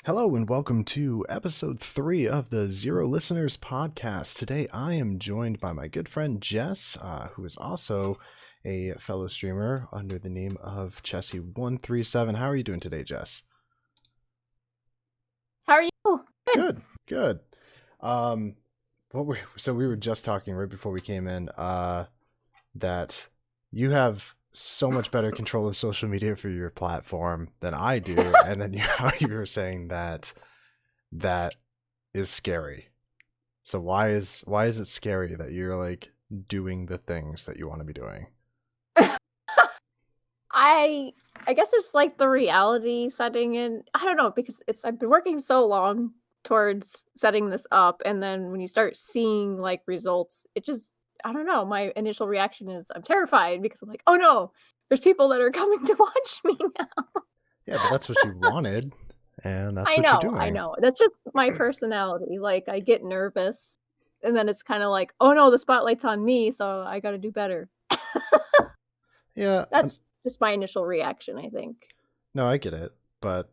Hello and welcome to episode 3 of the Zero Listeners podcast. Today I am joined by my good friend Jess, who is also a fellow streamer under the name of chessy137. How are you doing today, Jess? How are you? Good. So we were just talking right before we came in that you have so much better control of social media for your platform than I do, and then you were saying that is scary. So why is it scary that you're like doing the things that you want to be doing? I guess it's like the reality setting in. I don't know, because I've been working so long towards setting this up, and then when you start seeing like results, it just, I don't know, my initial reaction is I'm terrified because I'm like, oh no, there's people that are coming to watch me now. Yeah, but that's what you wanted, and that's what you're doing. I know. That's just my personality. Like, I get nervous, and then it's kind of like, oh no, the spotlight's on me, so I got to do better. Yeah, That's just my initial reaction, I think. No, I get it, but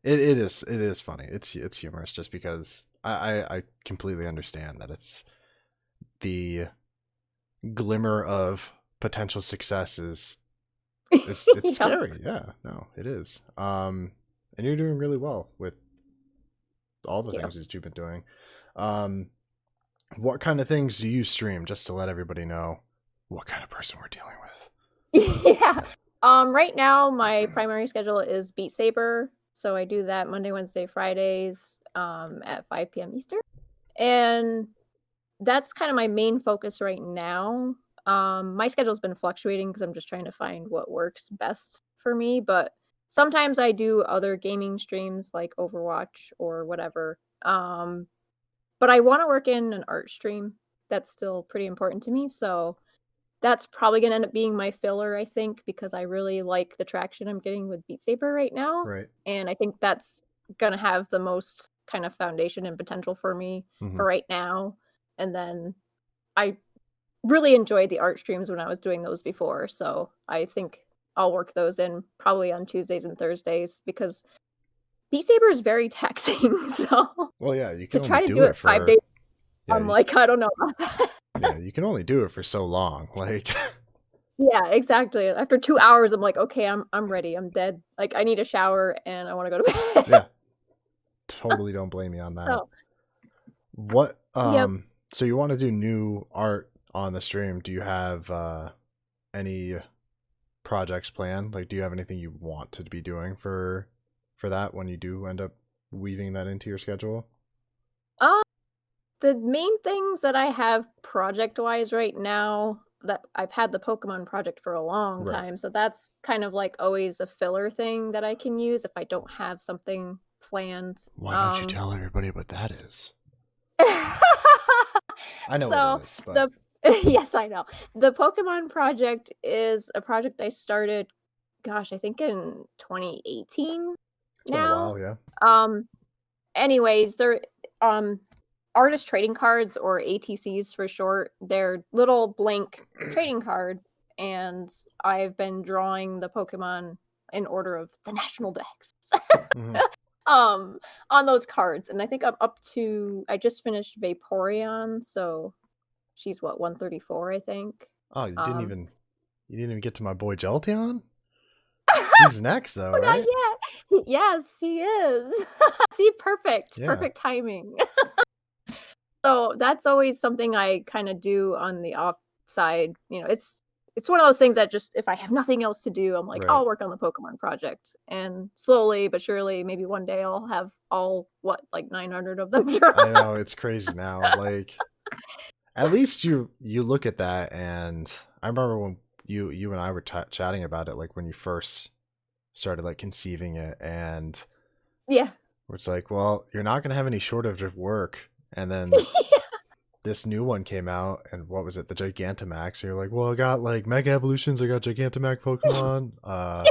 it is funny. It's humorous just because I completely understand that it's the glimmer of potential success is it's scary. Yeah, no, it is. And you're doing really well with all the things that you've been doing. What kind of things do you stream, just to let everybody know what kind of person we're dealing with? Yeah. Right now my primary schedule is Beat Saber, so I do that Monday, Wednesday, Fridays at 5 p.m. Eastern. And that's kind of my main focus right now. My schedule's been fluctuating because I'm just trying to find what works best for me, but sometimes I do other gaming streams like Overwatch or whatever. But I want to work in an art stream. That's still pretty important to me, so that's probably going to end up being my filler, I think, because I really like the traction I'm getting with Beat Saber right now. Right. And I think that's going to have the most kind of foundation and potential for me for right now. And then I really enjoyed the art streams when I was doing those before. So I think I'll work those in probably on Tuesdays and Thursdays because Beat Saber is very taxing. So well, yeah, you can to try only to do it for 5 days, I'm like, I don't know about that. Yeah, you can only do it for so long. Like, yeah, exactly. After 2 hours, I'm like, okay, I'm ready. I'm dead. Like, I need a shower and I want to go to bed. Yeah, totally don't blame me on that. So, what? So you want to do new art on the stream? Do you have any projects planned? Like, do you have anything you want to be doing for that when you do end up weaving that into your schedule? The main things that I have project-wise right now, that I've had the Pokemon project for a long time, so that's kind of like always a filler thing that I can use if I don't have something planned. Why don't you tell everybody what that is? I know what it is, but yes, I know. The Pokemon project is a project I started, gosh, I think in 2018 it's been a while, yeah. Anyways, they're artist trading cards, or ATCs for short. They're little blank trading cards, and I've been drawing the Pokemon in order of the national dex on those cards. And I think I'm up to, I just finished Vaporeon, so she's what, 134, I think. Oh, you didn't even get to my boy Jolteon? He's next though, right? Not yet. Yes, he is. See, perfect timing. So that's always something I kind of do on the off side. You know, it's one of those things that just, if I have nothing else to do, I'm like, I'll work on the Pokemon project. And slowly but surely, maybe one day I'll have like 900 of them drawn. I know, it's crazy now. Like, at least you look at that, and I remember when you and I were chatting about it, like when you first started like conceiving it, and where it's like, well, you're not going to have any shortage of work. And then this new one came out, and what was it? The Gigantamax. You're like, well, I got like Mega Evolutions, I got Gigantamax Pokemon. I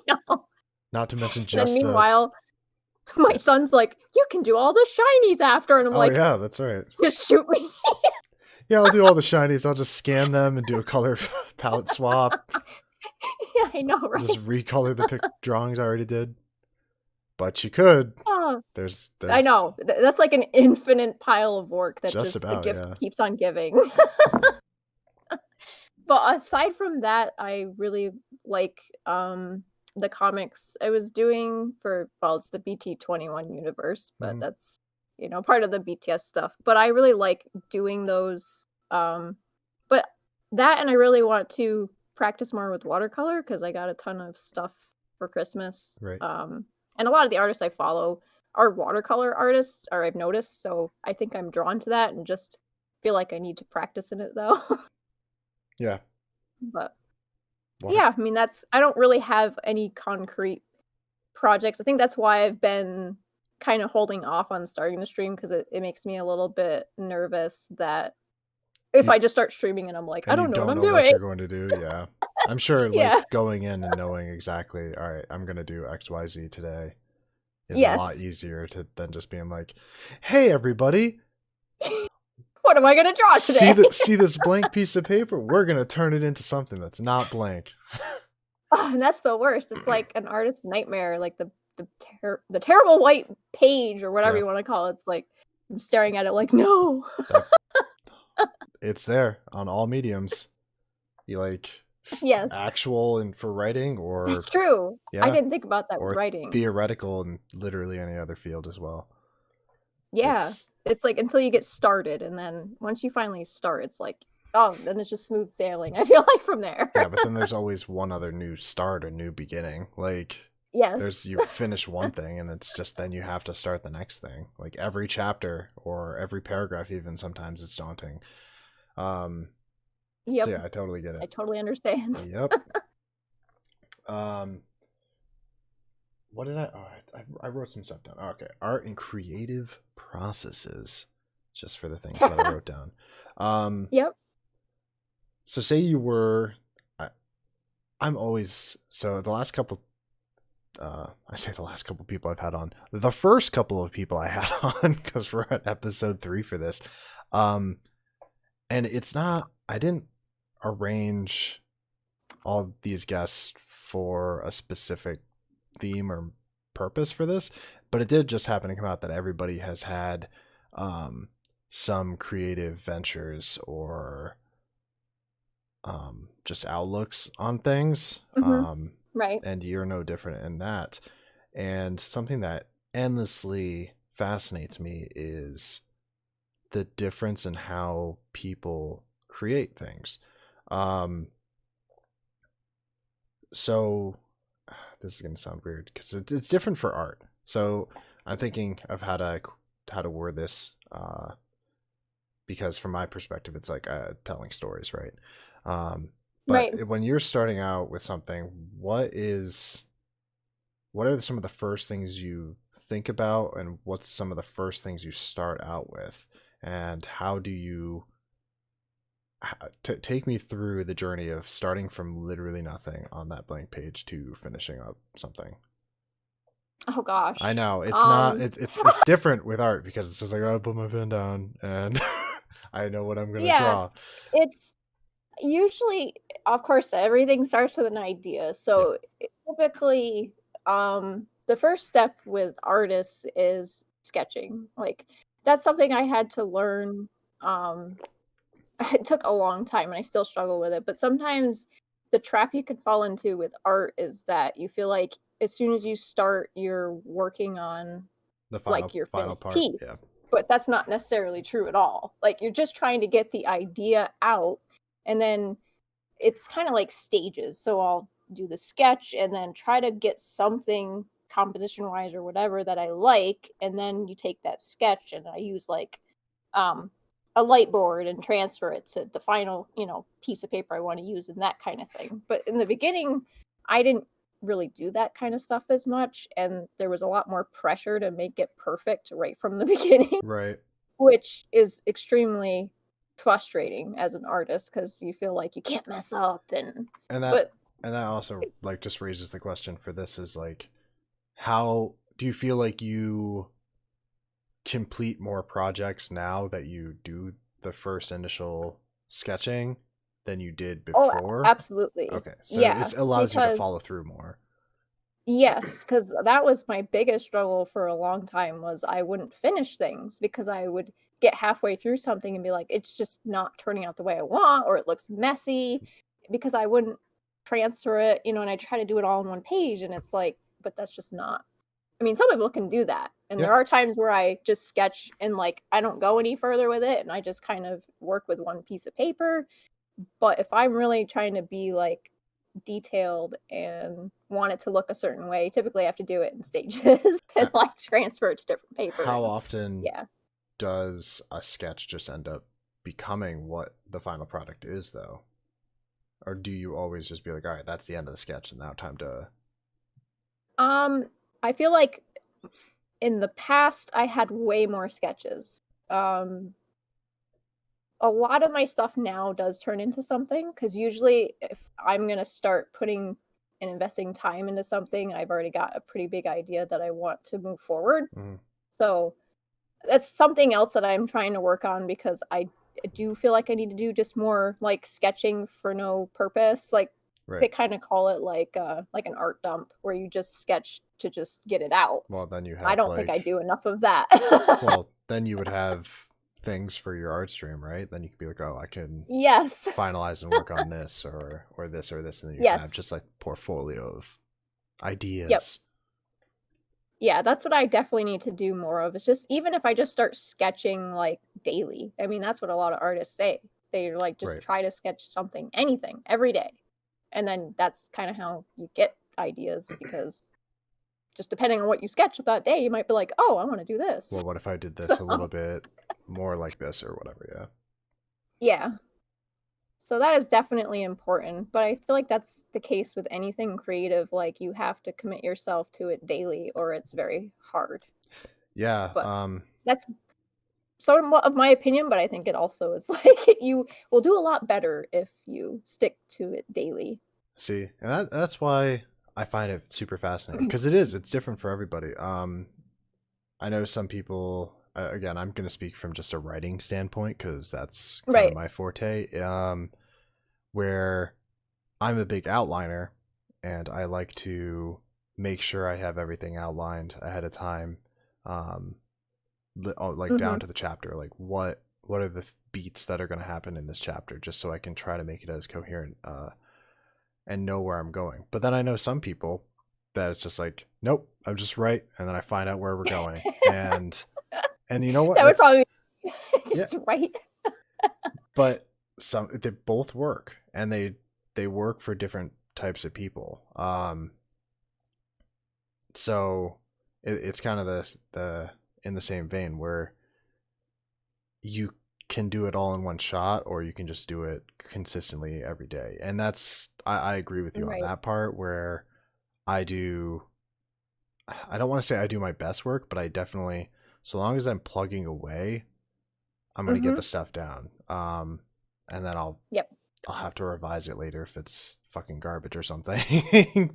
know. Not to mention just. And meanwhile, my son's like, you can do all the shinies after, and I'm like, yeah, that's right. Just shoot me. Yeah, I'll do all the shinies. I'll just scan them and do a color palette swap. Yeah, I know, right? Just recolor the drawings I already did. But you could. I there's know. That's like an infinite pile of work that just just the about, gift yeah. keeps on giving. But aside from that, I really like, the comics I was doing for well, it's the BT21 universe, but Mhm. that's, part of the BTS stuff. But I really like doing those, but that and I really want to practice more with watercolor because I got a ton of stuff for Christmas. Right. And a lot of the artists I follow are watercolor artists, or I've noticed, so I think I'm drawn to that and just feel like I need to practice in it though. Yeah. But Water yeah, I mean, I don't really have any concrete projects. I think that's why I've been kind of holding off on starting the stream because it makes me a little bit nervous that if y I just start streaming and I'm like, I and you don't know what don't I'm know what doing. you're going to do, yeah. I'm sure, like, Yeah. going in and knowing exactly, "Alright, I'm gonna do XYZ today," is a lot Yes. easier to than just being like, "Hey, everybody, What am I gonna draw see today? see this blank piece of paper? We're gonna turn it into something that's not blank." Oh, and that's the worst. It's like an artist's nightmare, like the terrible white page or whatever Yeah, you want to call it. It's like I'm staring at it like, no. that it's there on all mediums. You like Yes, actual and for writing, that's or true. I yeah, didn't think about that with or writing. theoretical in literally any other field as well. Yeah. It's It's like until you get started, and then once you finally start, it's like, oh, then it's just smooth sailing, I feel like from there. Yeah, but then there's always one other new start or new beginning. Like there's Yes. you finish one thing and it's just then you have to start the next thing. Like every chapter or every paragraph even sometimes it's daunting. Um so Yep. yeah, I totally get I it. totally understand. Yep. Um what did I wrote some stuff down. Oh, okay. Art and creative processes. Just for the things that I wrote down. Um Yep. so say you were I, I'm always so the last couple I say the last couple people I've had on, the first couple of people I had on, because we're at episode 3 for this. Um, and it's not, I didn't arrange all these guests for a specific theme or purpose for this, but it did just happen to come out that everybody has had some creative ventures or just outlooks on things. Mhm. Right. And you're no different in that. And something that endlessly fascinates me is the difference in how people create things. Um, so this is going to sound weird because it's different for art. So I'm thinking of how to word this because from my perspective, it's like telling stories, right? Um, Right. but when you're starting out with something, what are some of the first things you think about, and what's some of the first things you start out with, and how do you take me through the journey of starting from literally nothing on that blank page to finishing up something? Oh I gosh. know it's not it's different with art because it's just like, oh, I put my pen down and I know what I'm gonna Yeah, draw. it's usually, of course, everything starts with an idea. Yeah, So typically, the first step with artists is sketching. Like that's something I had to learn. Um, it took a long time, and I still struggle with it. But sometimes the trap you can fall into with art is that you feel like as soon as you start, you're working on the like your final finished part. Yeah, piece. But that's not necessarily true at all. Like you're just trying to get the idea out, and then it's kind of like stages. So I'll do the sketch and then try to get something composition wise or whatever that I like. And then you take that sketch and I use like um, a light board and transfer it to the final, piece of paper I want to use and that kind of thing. But in the beginning, I didn't really do that kind of stuff as much. And there was a lot more pressure to make it perfect right from the beginning, right. which is extremely frustrating as an artist because you feel like you can't mess up And that but and that also like just raises the question for this is like, how do you feel like you complete more projects now that you do the first initial sketching than you did oh, before? absolutely. Okay, so Yeah, it allows you to because follow through more. Yes, because that was my biggest struggle for a long time was I wouldn't finish things because I would get halfway through something and be like, "It's just not turning out the way I want," or "It looks messy," because I wouldn't transfer it, and I try to do it all in one page, and it's like, but that's just not. I mean, some people can do that, and Yeah. there are times where I just sketch and, like, I don't go any further with it, and I just kind of work with one piece of paper, but if I'm really trying to be, like, detailed and want it to look a certain way, typically I have to do it in stages and, H- like, transfer it to different paper How and often yeah. does a sketch just end up becoming what the final product is, though? Or do you always just be like, all right, that's the end of the sketch, and now time to. Um, I feel like in the past, I had way more sketches. Um, a lot of my stuff now does turn into something because usually if I'm gonna start putting and investing time into something, I've already got a pretty big idea that I want to move forward. Mhm. So that's something else that I'm trying to work on because I do feel like I need to do just more like sketching for no purpose. Like Right. they kind of call it like an art dump where you just sketch to just get it out. Well, then you I have don't think I like, do enough of that. well, then you would have things for your art stream, right? Then you could be like, oh, I can Yes. finalize and work on this or this or this, and then you have Yes. just like portfolio of Yep. ideas. Yeah, that's what I definitely need to do more of. It's just even if I just start sketching like daily. I mean, that's what a lot of artists say. They're like just Right. try to sketch something, anything, every day. And then that's kind of how you get ideas because just depending on what you sketch that day, you might be like, "Oh, I want to do this." Well, what if I did So, this a little bit more like this or whatever? Yeah. yeah. So that is definitely important, but I feel like that's the case with anything creative, like you have to commit yourself to it daily or it's very hard. Yeah. But that's somewhat of my opinion, but I think it also is like you will do a lot better if you stick to it daily. See, and that's why I find it super fascinating because it's different for everybody. I know some people. Again, I'm going to speak from just a writing standpoint because that's kind of Right. my forte. Where I'm a big outliner, and I like to make sure I have everything outlined ahead of time, um, like down Mhm. to the chapter. Like what are the beats that are going to happen in this chapter, just so I can try to make it as coherent and know where I'm going. But then I know some people that it's just like, nope, I'm just right, and then I find out where we're going, and you know what? That would That's probably be yeah, just right. but some they both work, and they work for different types of people. So it's kind of the in the same vein where you can do it all in one shot, or you can just do it consistently every day, and that's I agree with you on Right. that part where I do. I don't want to say I do my best work, but I definitely, so long as I'm plugging away, I'm gonna get the Mhm. stuff down. And then Yep. I'll have to revise it later if it's fucking garbage or something.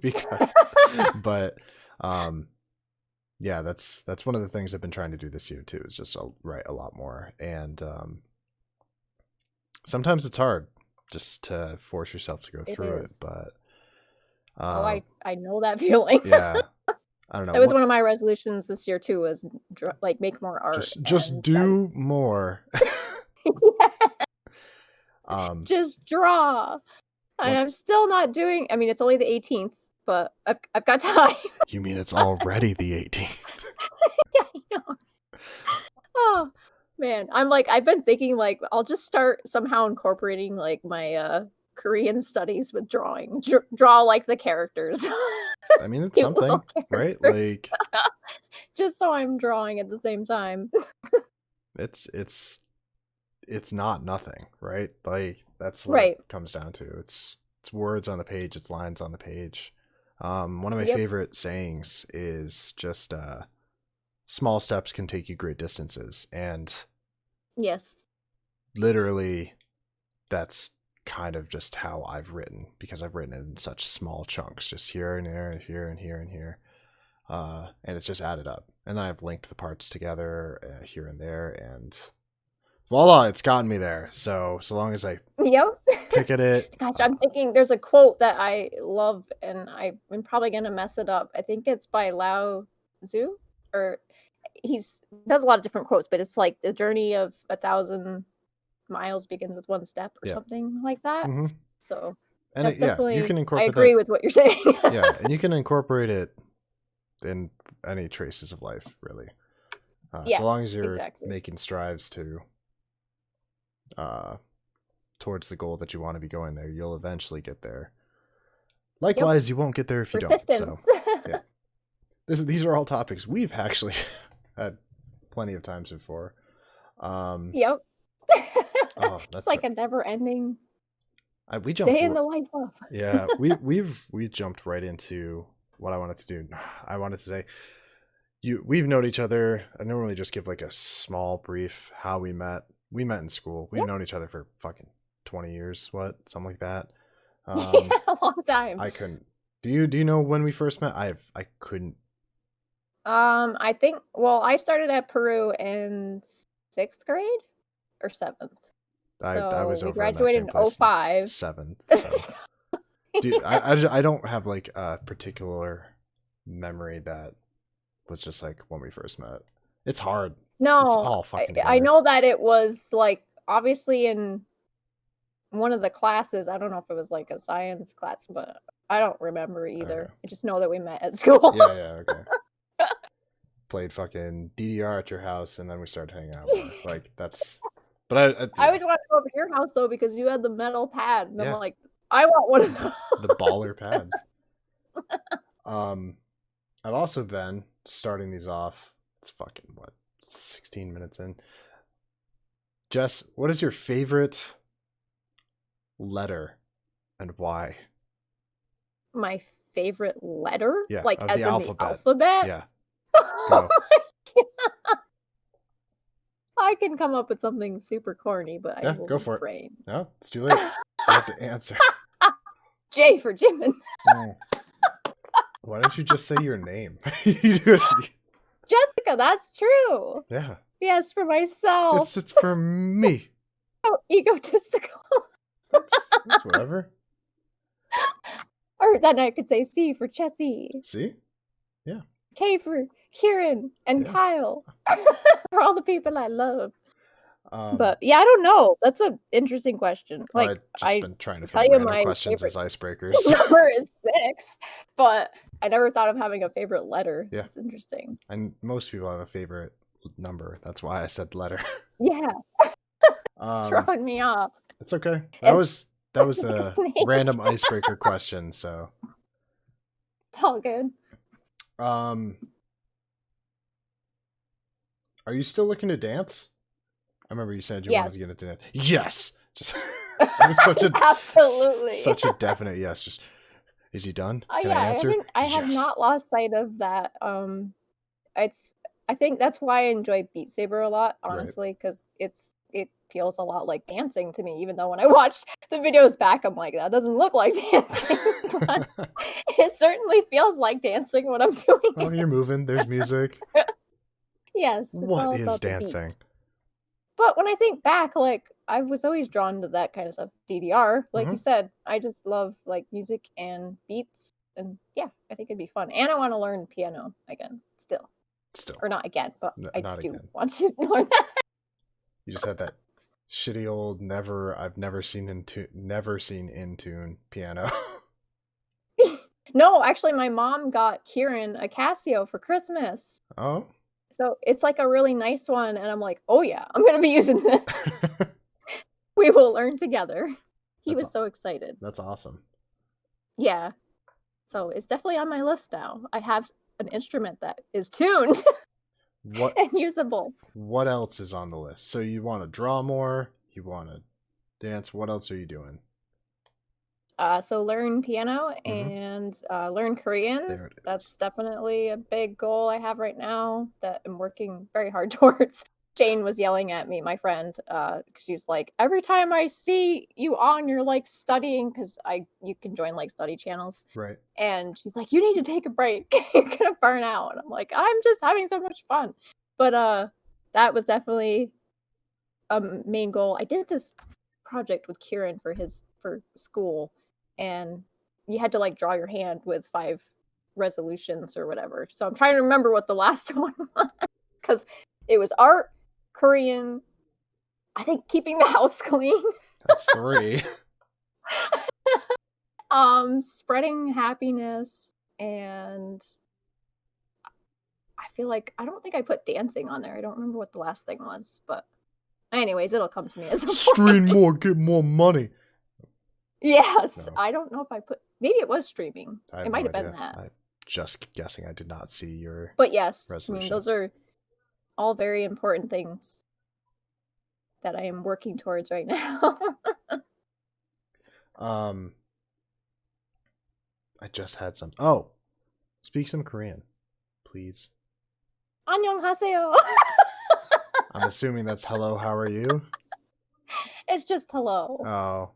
because, but um, yeah, that's one of the things I've been trying to do this year too. Is just write a lot more, and sometimes it's hard just to force yourself to go It through is. it. But Oh, uh, I know that feeling. yeah, I don't know That was what. one of my resolutions this year too, was like make more art Just and I do more. um, just draw. And One, I'm still not doing I mean, it's only the 18th, but I've got time. you mean it's already the 18th? Yeah, I know. Oh, man. I'm like I've been thinking, like, I'll just start somehow incorporating, like, my, Korean studies with drawing. Draw, like, the characters. I mean, it's Cute something, little right? characters. Like Just so I'm drawing at the same time. it's it's it's not nothing, right? Like that's what it Right. comes down to. It's words on the page, it's lines on the page. One of my Yep. favorite sayings is just small steps can take you great distances, and Yes. literally that's kind of just how I've written because I've written in such small chunks, just here and there and here and here and here. And it's just added up. And then I've linked the parts together here and there, and voila, it's gotten me there. So long as I Yep. pick at it. Gosh, I'm thinking there's a quote that I love, and I'm probably gonna mess it up. I think it's by Lao Tzu, or he's does a lot of different quotes, but it's like the journey of 1,000 miles begins with one step, or Yeah. something like that. Mm-hmm. So And that's you definitely, can I incorporate agree that. with what you're saying. Yeah, and you can incorporate it in any traces of life, really. Yeah, so long as you're exactly. making strives to towards the goal that you want to be going there, you'll eventually get there. Likewise, you won't get there if you don't. So, Persistence. yeah, these are all topics we've actually had plenty of times before. Yep. Oh, It's like a never-ending we jumped. day in the life of. Yeah, we jumped right into what I wanted to do. I wanted to say, we've known each other. I normally just give like a small brief how we met. We met in school. We've Yep. known each other for fucking 20 years, something like that. Yeah, a long time. I couldn't. Do you know when we first met? I couldn't. I think, well, I started at Peru in 6th grade or 7th. I was we over in that graduated same in place 05. 7th. So. Dude, I don't have like a particular memory that was just like when we first met. It's hard. No, it's all fucking I together. know that it was like obviously in one of the classes. I don't know if it was like a science class, but I don't remember either. Okay. I just know that we met at school. Yeah, okay. Played fucking DDR at your house, and then we started hanging out more. Like that's. But I always wanted to go over to your house though because you had the metal pad, and yeah. I'm like, I want one of those. The baller pad. I've also been starting these off. It's fucking what, 16 minutes in. Jess, what is your favorite letter and why? My favorite letter? Yeah, like of as the in alphabet. the alphabet? Yeah. Go. I can come up with something super corny, but I will go for refrain. it. No, it's too late. You have to answer. J for Jimin. Why don't you just say your name? You do it. Jessica, that's true. Yeah. Yes, for myself. It's for me. Oh, egotistical. That's whatever. Or then I could say C for Chessy. See? Yeah. K for Kieran and Kyle. For all the people I love. But yeah, I don't know. That's an interesting question. Like I've just been trying to tell find you random my questions as icebreakers. number is 6, but I never thought of having a favorite letter. Yeah. It's interesting. And most people have a favorite number. That's why I said letter. Yeah. Throwing me off. It's okay. That was the random icebreaker question, so it's all good. Are you still looking to dance? I remember you said you wanted to get into dance. Yes. Just it was such a absolutely such a definite yes. Just is he done? Can I answer? I have not lost sight of that. I think that's why I enjoy Beat Saber a lot, honestly, because it feels a lot like dancing to me, even though when I watch the videos back, I'm like, that doesn't look like dancing. But it certainly feels like dancing when I'm doing it. You're moving, there's music. Yes. What is dancing? But when I think back, like, I was always drawn to that kind of stuff. DDR, like you said, I just love like music and beats, and yeah, I think it'd be fun. And I want to learn piano again, still, or not again, but I do want to learn that. You just had that shitty old I've never seen in tune piano. No, actually, my mom got Kieran a Casio for Christmas. Oh. So it's like a really nice one, and I'm like, oh yeah, I'm gonna be using this. We will learn together. He was so excited. That's awesome. Yeah. So it's definitely on my list now. I have an instrument that is tuned and usable. What else is on the list? So you want to draw more? You want to dance? What else are you doing? So learn piano and learn Korean. There it is. That's definitely a big goal I have right now that I'm working very hard towards. Jane was yelling at me, my friend, she's like, every time I see you on, you're like studying, because you can join like study channels. Right. And she's like, you need to take a break. You're gonna burn out. And I'm like, I'm just having so much fun. But that was definitely main goal. I did this project with Kieran for school, and you had to like draw your hand with 5 resolutions or whatever. So I'm trying to remember what the last one was, because it was art, Korean, I think keeping the house clean, That's 3. spreading happiness, and I feel like I don't think I put dancing on there. I don't remember what the last thing was, but anyways, it'll come to me as a Stream point. more, get more money. Yes, No. I don't know if I put. Maybe it was streaming. I It might have no been idea. that. I'm just guessing. I did not see your But yes, I mean, resolution. those are all very important things that I am working towards right now. I just had some. Oh, speak some Korean, please. 안녕하세요. I'm assuming that's hello. How are you? It's just hello. Oh,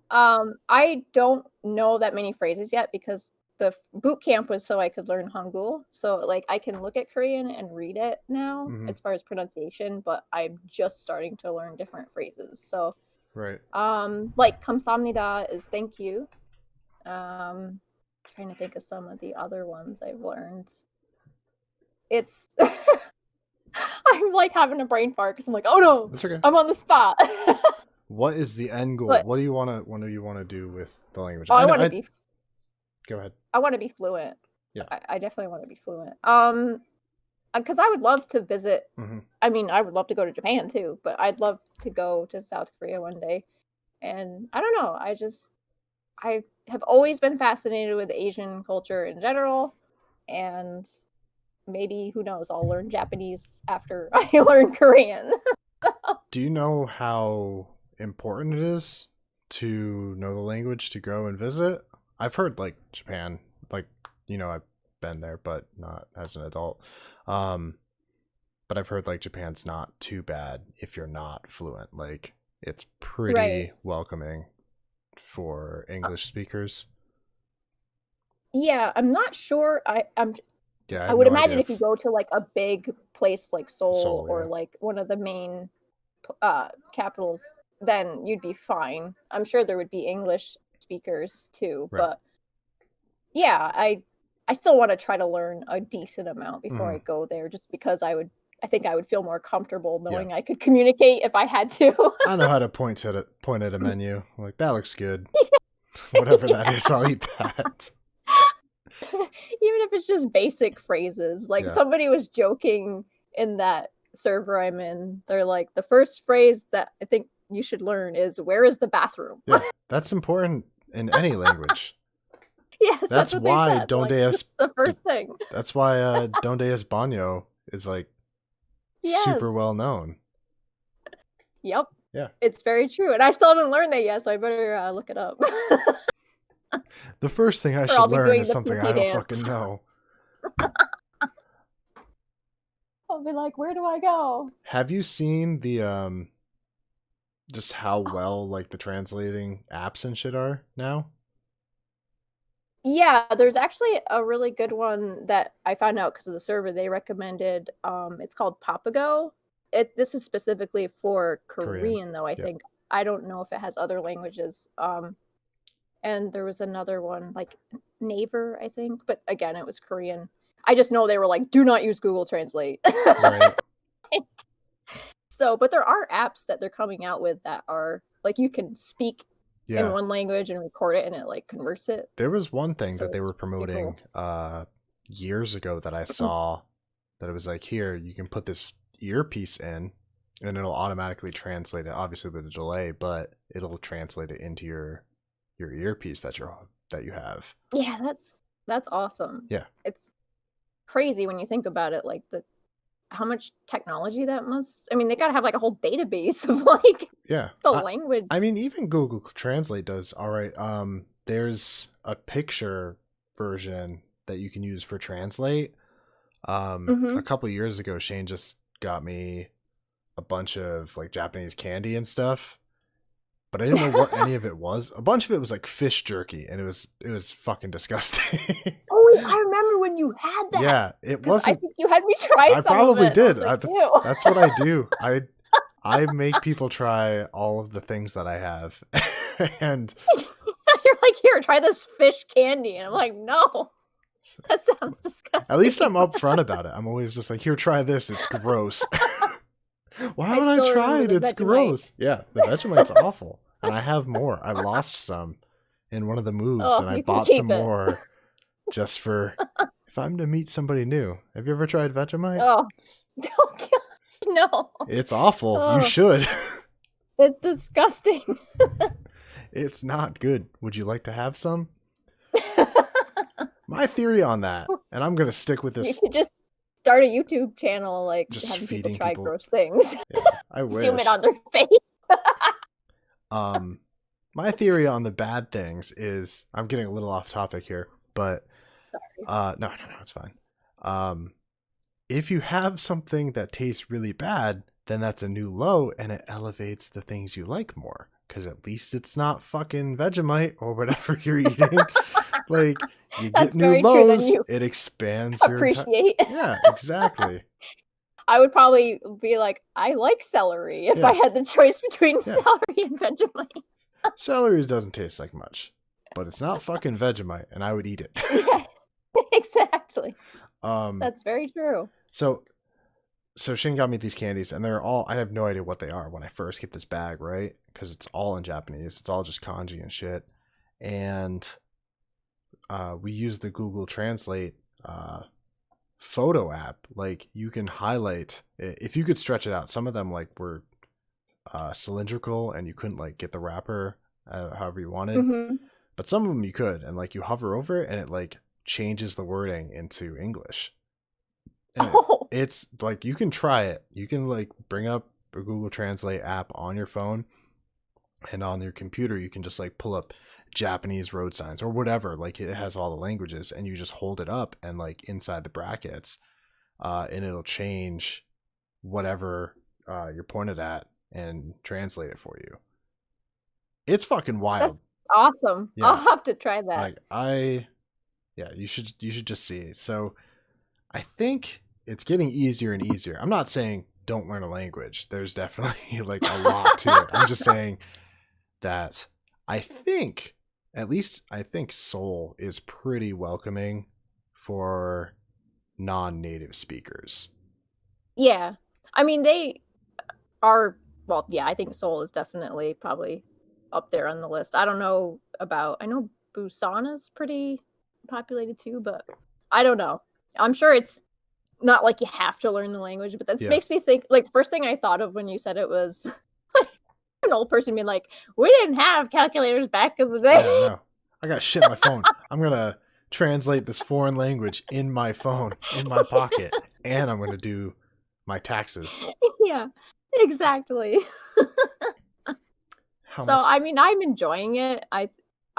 I don't know that many phrases yet because the boot camp was so I could learn Hangul. So like I can look at Korean and read it now Mhm. as far as pronunciation, but I'm just starting to learn different phrases. So right. like 감사합니다 is thank you. Trying to think of some of the other ones I've learned. It's I'm like having a brain fart because I'm like, oh no, That's okay. I'm on the spot. What is the end goal? But- What do you want to do with the language? Oh, I want to be. Go ahead. I want to be fluent. Yeah. I definitely want to be fluent. Because I would love to visit. Mhm. I mean, I would love to go to Japan too, but I'd love to go to South Korea one day. And I don't know. I have always been fascinated with Asian culture in general, and maybe who knows? I'll learn Japanese after I learn Korean. Do you know how important it is to know the language to go and visit? I've heard like Japan, like, you know, I've been there, but not as an adult. But I've heard like Japan's not too bad if you're not fluent. Like it's pretty Right. welcoming for English speakers. Yeah, I'm not sure. Yeah, I would imagine if you go to like a big place like Seoul, or yeah. like one of the main capitals, then you'd be fine. I'm sure there would be English speakers too, Right. but yeah, I still want to try to learn a decent amount before I go there, just because I think I would feel more comfortable knowing I could communicate if I had to. I know how to point at a menu. I'm like, that looks good. Whatever that is, I'll eat that. Even if it's just basic phrases. Like somebody was joking in that server I'm in. They're like, the first phrase that I think you should learn is, where is the bathroom? Yeah, that's important in any language. Yes, that's what why they said. Donde like, es the first thing. That's why Donde es baño is like super well known. Yep. Yeah. It's very true. And I still haven't learned that yet, so I better look it up. The first thing I should learn is something I don't fucking know. I'll be like, where do I go? Have you seen the just how well like the translating apps and shit are now? Yeah, there's actually a really good one that I found out because of the server they recommended. It's called Papago. This is specifically for Korean though, I think. I don't know if it has other languages. And there was another one, like Naver, I think. But again, it was Korean. I just know they were like, do not use Google Translate. Right. So, but there are apps that they're coming out with that are, like, you can speak in one language and record it and it, like, converts it. There was one thing that they were promoting years ago that I saw that it was like, here, you can put this earpiece in and it'll automatically translate it, obviously with a delay, but it'll translate it into your earpiece that you have. Yeah, that's awesome. Yeah. It's crazy when you think about it, like how much technology that must. I mean, they gotta have like a whole database of like the language. I mean, even Google Translate does all right. There's a picture version that you can use for translate. A couple years ago, Shane just got me a bunch of like Japanese candy and stuff, but I didn't know what any of it was. A bunch of it was like fish jerky, and it was fucking disgusting. Oh, wait, I remember when you had that. Yeah, it wasn't. I think you had me try. I probably did. Like, that's what I do. I make people try all of the things that I have. And you're like, here, try this fish candy. And I'm like, no, that sounds disgusting. at least I'm upfront about it. I'm always just like, here, try this. It's gross. Why would I still try remember it? the It's Vegemite. gross. Yeah, the Vegemite's awful. And I have more. I lost some in one of the moves, and I you can bought keep some it. more just for if I'm to meet somebody new. Have you ever tried Vegemite? Oh, no. It's awful. Oh, You should. it's disgusting. It's not good. Would you like to have some? My theory on that, and I'm going to stick with You this. could just start a YouTube channel, like Just having people feeding try people. gross things. Yeah, I wish. Zoom it on their face. My theory on the bad things is I'm getting a little off topic here, but Sorry. no, it's fine. If you have something that tastes really bad, then that's a new low, and it elevates the things you like more. Because at least it's not fucking Vegemite or whatever you're eating. Like, you get That's new very true. Then lows, you it expands your appreciate. Yeah, exactly. I would probably be like, I like celery if I had the choice between celery and Vegemite. Celery doesn't taste like much, but it's not fucking Vegemite, and I would eat it. Yeah, exactly. That's very true. So Shin got me these candies, and they're all, I have no idea what they are when I first get this bag, right? Because it's all in Japanese. It's all just kanji and shit. And we use the Google Translate photo app. Like, you can highlight, if you could stretch it out. Some of them like were cylindrical, and you couldn't like get the wrapper however you wanted. Mm-hmm. But some of them you could, and like you hover over it, and it like changes the wording into English. And it's like, you can try it. You can like bring up a Google Translate app on your phone, and on your computer you can just like pull up Japanese road signs or whatever. Like, it has all the languages, and you just hold it up, and like inside the brackets, and it'll change whatever you're pointed at and translate it for you. It's fucking wild. That's awesome. Yeah. I'll have to try that. Like, you should just see it. So I think it's getting easier and easier. I'm not saying don't learn a language. There's definitely like a lot to it. I'm just saying that I think Seoul is pretty welcoming for non-native speakers. Yeah. I mean, they are, well, yeah, I think Seoul is definitely probably up there on the list. I don't know about, I know Busan is pretty populated too, but I don't know. I'm sure it's not like you have to learn the language, but that makes me think, like, the first thing I thought of when you said it was like an old person being like, we didn't have calculators back in the day. Yeah, no. I got shit in my phone. I'm going to translate this foreign language in my phone, in my pocket, and I'm going to do my taxes. Yeah, exactly. I mean, I'm enjoying it. I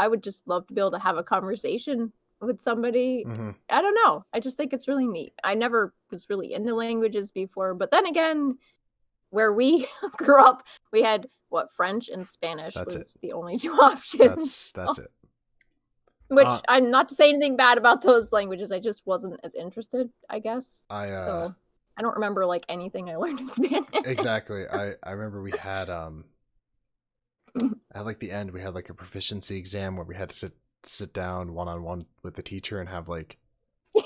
would just love to be able to have a conversation with somebody. Mm-hmm. I don't know. I just think it's really neat. I never was really into languages before, but then again, where we grew up, we had French and Spanish. That's the only two options. That's it. Which, I'm not to say anything bad about those languages. I just wasn't as interested, I guess. So I don't remember like anything I learned in Spanish. Exactly. I remember we had at like the end we had like a proficiency exam where we had to sit down one-on-one with the teacher and have like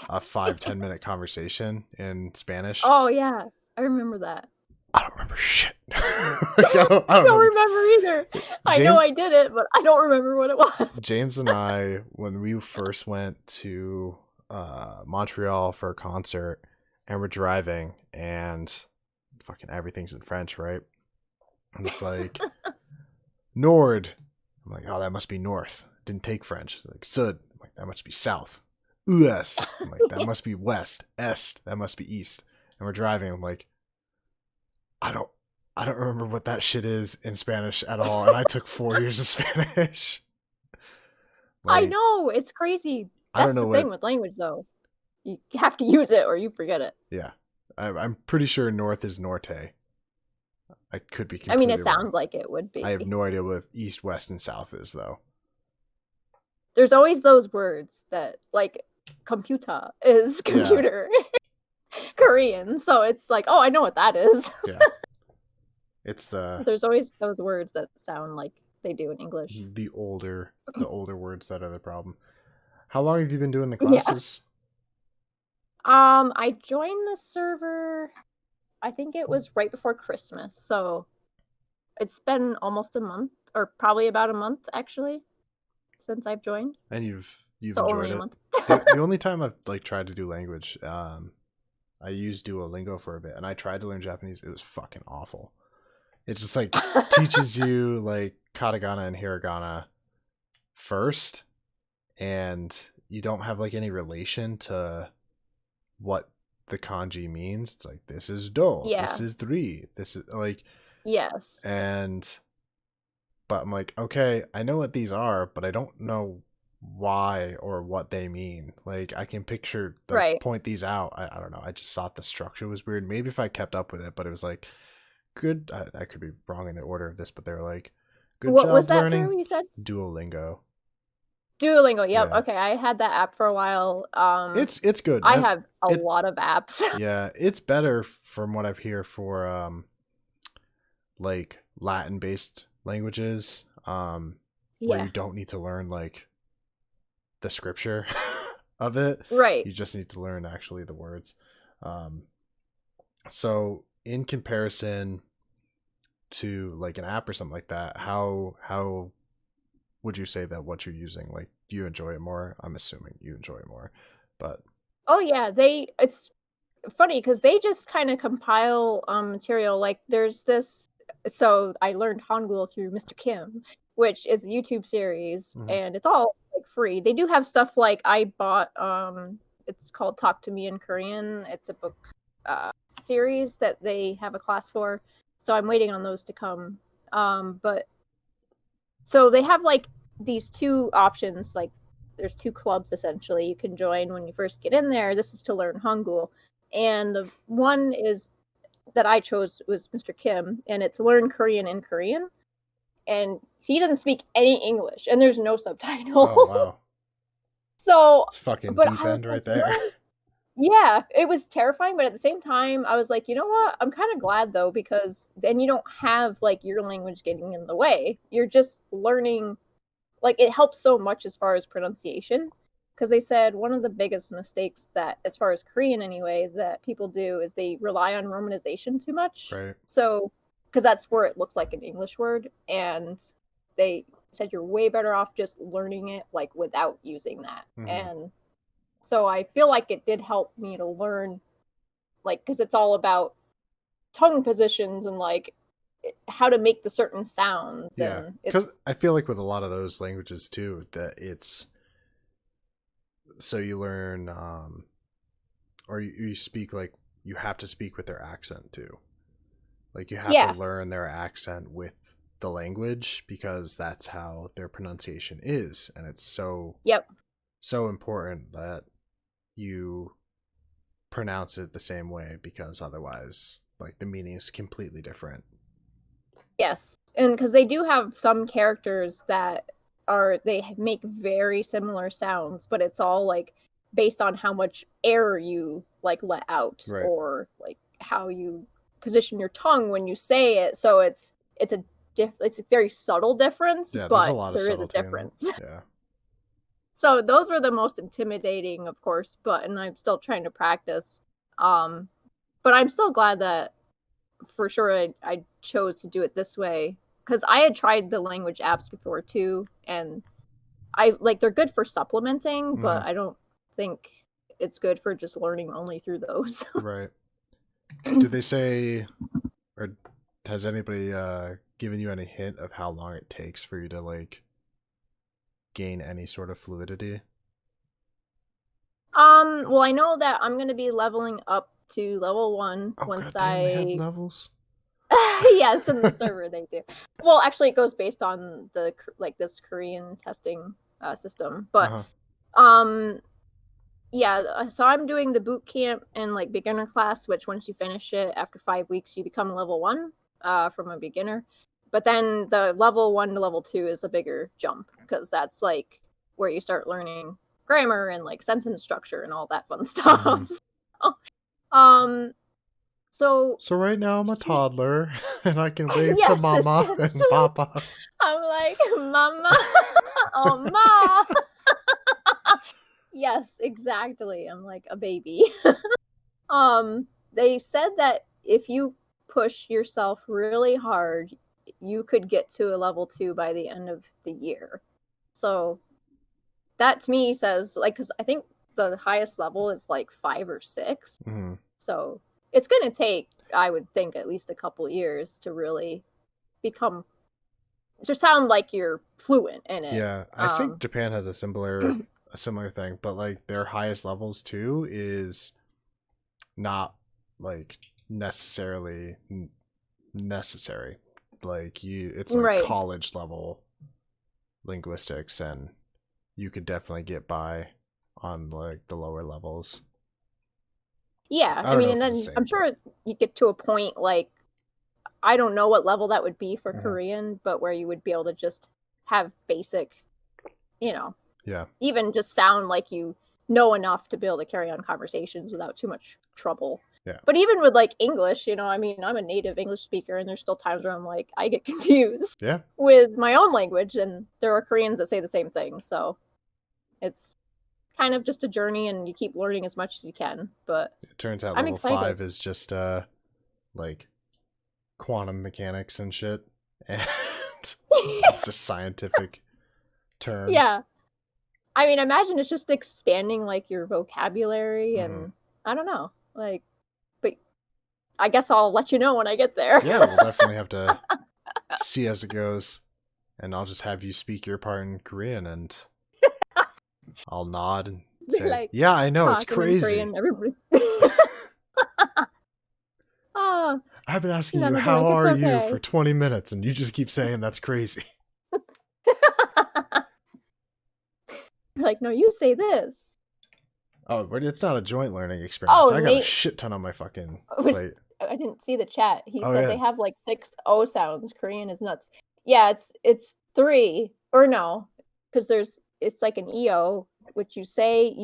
a 5-10 minute conversation in Spanish. Oh yeah, I remember that. I don't remember shit. I don't remember either. I know I did it, but I don't remember what it was. James and I, when we first went to Montreal for a concert, and we're driving, and fucking everything's in French, right? And it's like Nord. I'm like, oh, that must be north. Didn't take French. It's like Sud. I'm like, that must be south. Ouest. I'm like, that must be west. Est. That must be east. And we're driving. I'm like, I don't remember what that shit is in Spanish at all. And I took 4 years of Spanish. Like, I know, it's crazy. That's the thing with language, though. You have to use it or you forget it. Yeah, I'm pretty sure north is norte. I could be completely I mean, it sounds wrong. like it would be. I have no idea what east, west, and south is, though. There's always those words that, like, computer is computer. Yeah. Korean, so it's like, oh, I know what that is. Yeah. It's There's always those words that sound like they do in English. the older words that are the problem. How long have you been doing the Yeah. classes? I joined the server, I think it was right before Christmas, so it's been almost a month, or probably about a month actually, since I've joined. And you've So only enjoyed a it? month. The only time I've like tried to do language, I used Duolingo for a bit, and I tried to learn Japanese. It was fucking awful. It just like teaches you like katakana and hiragana first, and you don't have like any relation to what the kanji means. It's like this is do, this Yeah. is three, this is like, Yes. and but I'm like, okay, I know what these are, but I don't know why or what they mean. Like I can picture like Right. point these out. I don't know. I just thought the structure was weird. Maybe if I kept up with it, but it was like good. I could be wrong in the order of this, but they were like, good What was job that learning through, you said? Duolingo. Duolingo, yep. Yeah, Okay, I had that app for a while. it's good. I have a It lot of apps. yeah, it's better from what I've heard for like Latin based languages where Yeah. you don't need to learn like the scripture of it. Right. You just need to learn actually the words. Um, so in comparison to like an app or something like that, how would you say that what you're using? Like, do you enjoy it more? I'm assuming you enjoy it more, but Oh yeah, it's funny because they just kind of compile material. Like there's this, so I learned Hangul through Mr. Kim, which is a YouTube series, mhm. and it's all like free. They do have stuff like I bought it's called Talk to Me in Korean. It's a book uh series that they have a class for. So I'm waiting on those to come. But so they have like these two options, like there's two clubs essentially you can join when you first get in there. This is to learn Hangul. And the one is that I chose was Mr. Kim, and it's learn Korean in Korean. And he doesn't speak any English, and there's no subtitle. Oh wow, So, it's fucking but deep I was end like, right you there. know, yeah, it was terrifying, but at the same time, I was like, you know what? I'm kind of glad though, because then you don't have like your language getting in the way. You're just learning, like it helps so much as far as pronunciation, because they said one of the biggest mistakes that, as far as Korean anyway, that people do is they rely on romanization too much. Right. So because that's where it looks like an English word, and they said you're way better off just learning it like without using that. Hmm. And so I feel like it did help me to learn, like, because it's all about tongue positions and like how to make the certain sounds, Yeah, and because it's I feel like with a lot of those languages too, that it's so you learn or you speak like you have to speak with their accent too. Like you have to yeah, learn their accent with the language because that's how their pronunciation is, and it's yep. so important that you pronounce it the same way because otherwise like the meaning is completely different. Yes, and because they do have some characters that they make very similar sounds, but it's all like based on how much air you like let out, Right. or like how you position your tongue when you say it. So it's a very subtle difference, Yeah, there's a but lot of there is a subtlety in it. difference. Yeah. So those were the most intimidating, of course, but and I'm still trying to practice. Um, but I'm still glad that for sure I chose to do it this way, because I had tried the language apps before too, and I like they're good for supplementing, Hmm. but I don't think it's good for just learning only through those. Right. Do they say, or has anybody given you any hint of how long it takes for you to like gain any sort of fluidity? Well, I know that I'm gonna be leveling up to level 1 Oh once goddamn, they have I levels. yes, in the server they do. Well, actually, it goes based on the like this Korean testing system, Uh but huh. um yeah, so I'm doing the boot camp and like beginner class, which once you finish it after 5 weeks, you become level 1 from a beginner. But then the level 1 to level 2 is a bigger jump, because that's like where you start learning grammar and like sentence structure and all that fun stuff. Mm-hmm. So, um, So So right now I'm a toddler, and I can wave to yes, mama and essentially, papa. I'm like, Mama, oh ma. Yes, exactly. I'm like a baby. They said that if you push yourself really hard, you could get to a level 2 by the end of the year. So that to me says like cuz I think the highest level is like 5 or 6. Mhm. So it's going to take I would think at least a couple years to really become to sound like you're fluent in it. Yeah, I think Japan has a similar thing, but like their highest levels too is not like necessarily necessary. Like it's like Right. college level linguistics, and you could definitely get by on like the lower levels. Yeah. I I don't mean, know and if it's the then same, I'm but sure you get to a point like I don't know what level that would be for Mhm. Korean, but where you would be able to just have basic, you know, Yeah, even just sound like you know enough to be able to carry on conversations without too much trouble. yeah, But even with like English, I mean, I'm a native English speaker, and there's still times where I'm like, I get confused yeah. with my own language, and there are Koreans that say the same thing. So it's kind of just a journey, and you keep learning as much as you can. But It turns out I'm level excited. 5 is just like quantum mechanics and shit, and it's just scientific terms. Yeah. I mean, imagine it's just expanding like your vocabulary Hmm. and I don't know. Like, but I guess I'll let you know when I get there. Yeah, we'll definitely have to see as it goes, and I'll just have you speak your part in Korean, and I'll nod and Be say, like "Yeah, I know, it's talking in crazy." Korean, everybody. Oh, I've been asking and you, then I'll be "How like, it's are you?" for okay. 20 minutes, and you just keep saying that's crazy. Like, no, you say this. Oh, but it's not a joint learning experience. Oh, I got a Nate shit ton on my fucking was. plate. I didn't see the chat. He Oh said they yeah. have like 6 O sounds. Korean is nuts. Yeah, it's 3 or no, because it's like an EO, which you say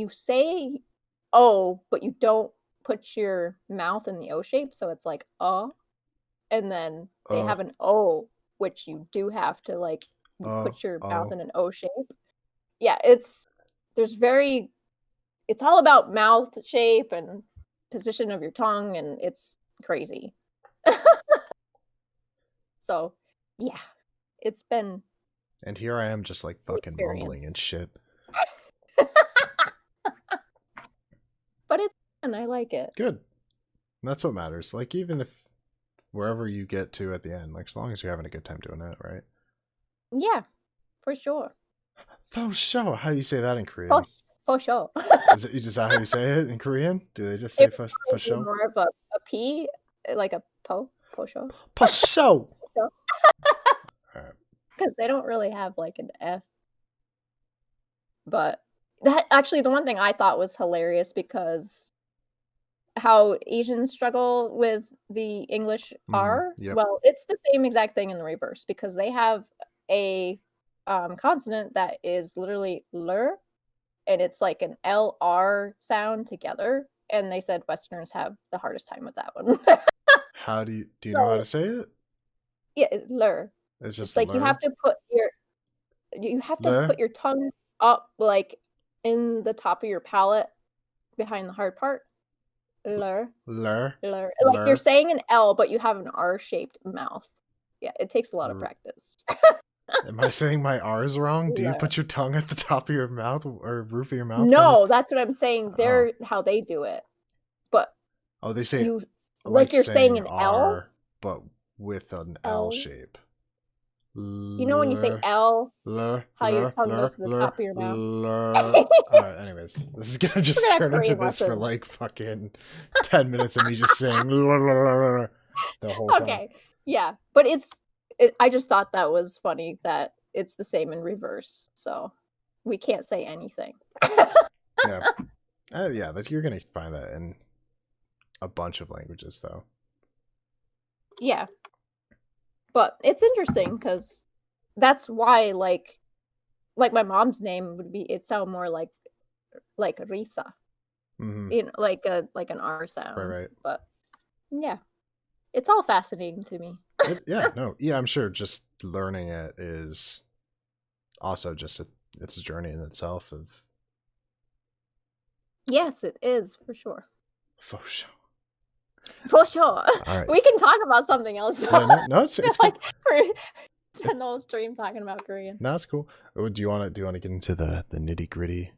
O, but you don't put your mouth in the O shape, so it's like and then they Uh have an O, which you do have to like uh put your mouth oh. in an O shape. Yeah, there's very it's all about mouth shape and position of your tongue, and it's crazy. So, yeah, it's been And here I am just like an fucking experience. mumbling and shit. But it's fun, I like it. Good. And that's what matters. Like even if wherever you get to at the end, like as long as you're having a good time doing it, right? Yeah, for sure. For sure. How do you say that in For Korean? for sure. Is that how you say it in Korean? Do they just It say would for probably be sure? more of a P, like a po sure. For sure. Alright. Because they don't really have, like, an F, but that actually, the one thing I thought was hilarious because how Asians struggle with the English Mm-hmm. R, Yep. well, it's the same exact thing in the reverse because they have a, consonant that is literally "ler," and it's like an LR sound together, and they said Westerners have the hardest time with that one. How do you know how to So, say it? yeah, it's "ler." It's It's just like lur. you have to Lur. put your tongue up, like, in the top of your palate behind the hard part. "Ler." Lur. Like you're Lur. saying an L, but you have an R-shaped mouth. Yeah, it takes a lot of R- practice. Am I saying my R's wrong? Do you Lur. put your tongue at the top of your mouth or roof of your mouth when you No, that's what I'm saying. Oh. They're how they do it. But Oh, they say you like like you're saying saying an L, R but with an L L. shape. When you say Lur. L, Lur, how your lur, tongue goes lur, to the lur, top of your mouth? lur. We're Alright, anyways. This is gonna just gonna have turn into Korean this for lessons. like fucking 10 minutes of me just saying lur, lur, lur, lur, the whole time. Okay. Yeah, but I just thought that was funny that it's the same in reverse, so we can't say anything. Yeah. Yeah, you're gonna find that in a bunch of languages though. Yeah, but it's interesting because that's why, like my mom's name would be it sound more like Risa, Mm-hmm. like an R Right, sound, right. but Yeah. It's all fascinating to me. Yeah, I'm sure just learning it is also just it's a journey in itself of Yes, it is for sure. for sure. For sure. All right. We can talk about something else. Yeah, no, I feel it's like cool. we're spend It's the whole stream talking about Korean. no, it's cool. Oh, do you want to get into the nitty gritty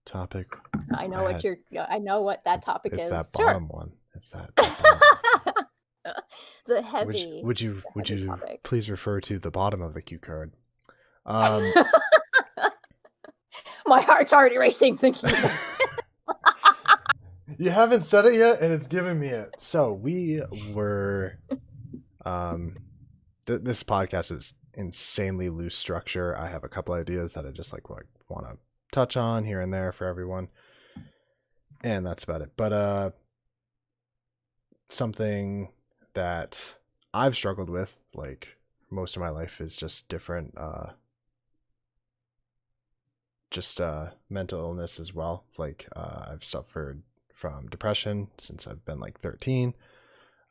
topic? I had I know what that topic it's that is. Sure. bottom one. It's that bottom. The Would heavy would you topic. please refer to the bottom of the cue card? Um, My heart's already racing thinking about you haven't said it yet, and it's giving me it. So we were, this podcast is insanely loose structure. I have a couple ideas that I just like want to touch on here and there for everyone, and that's about it. But something that I've struggled with, like most of my life, is just different. Just mental illness as well. Like I've suffered from depression since I've been like 13,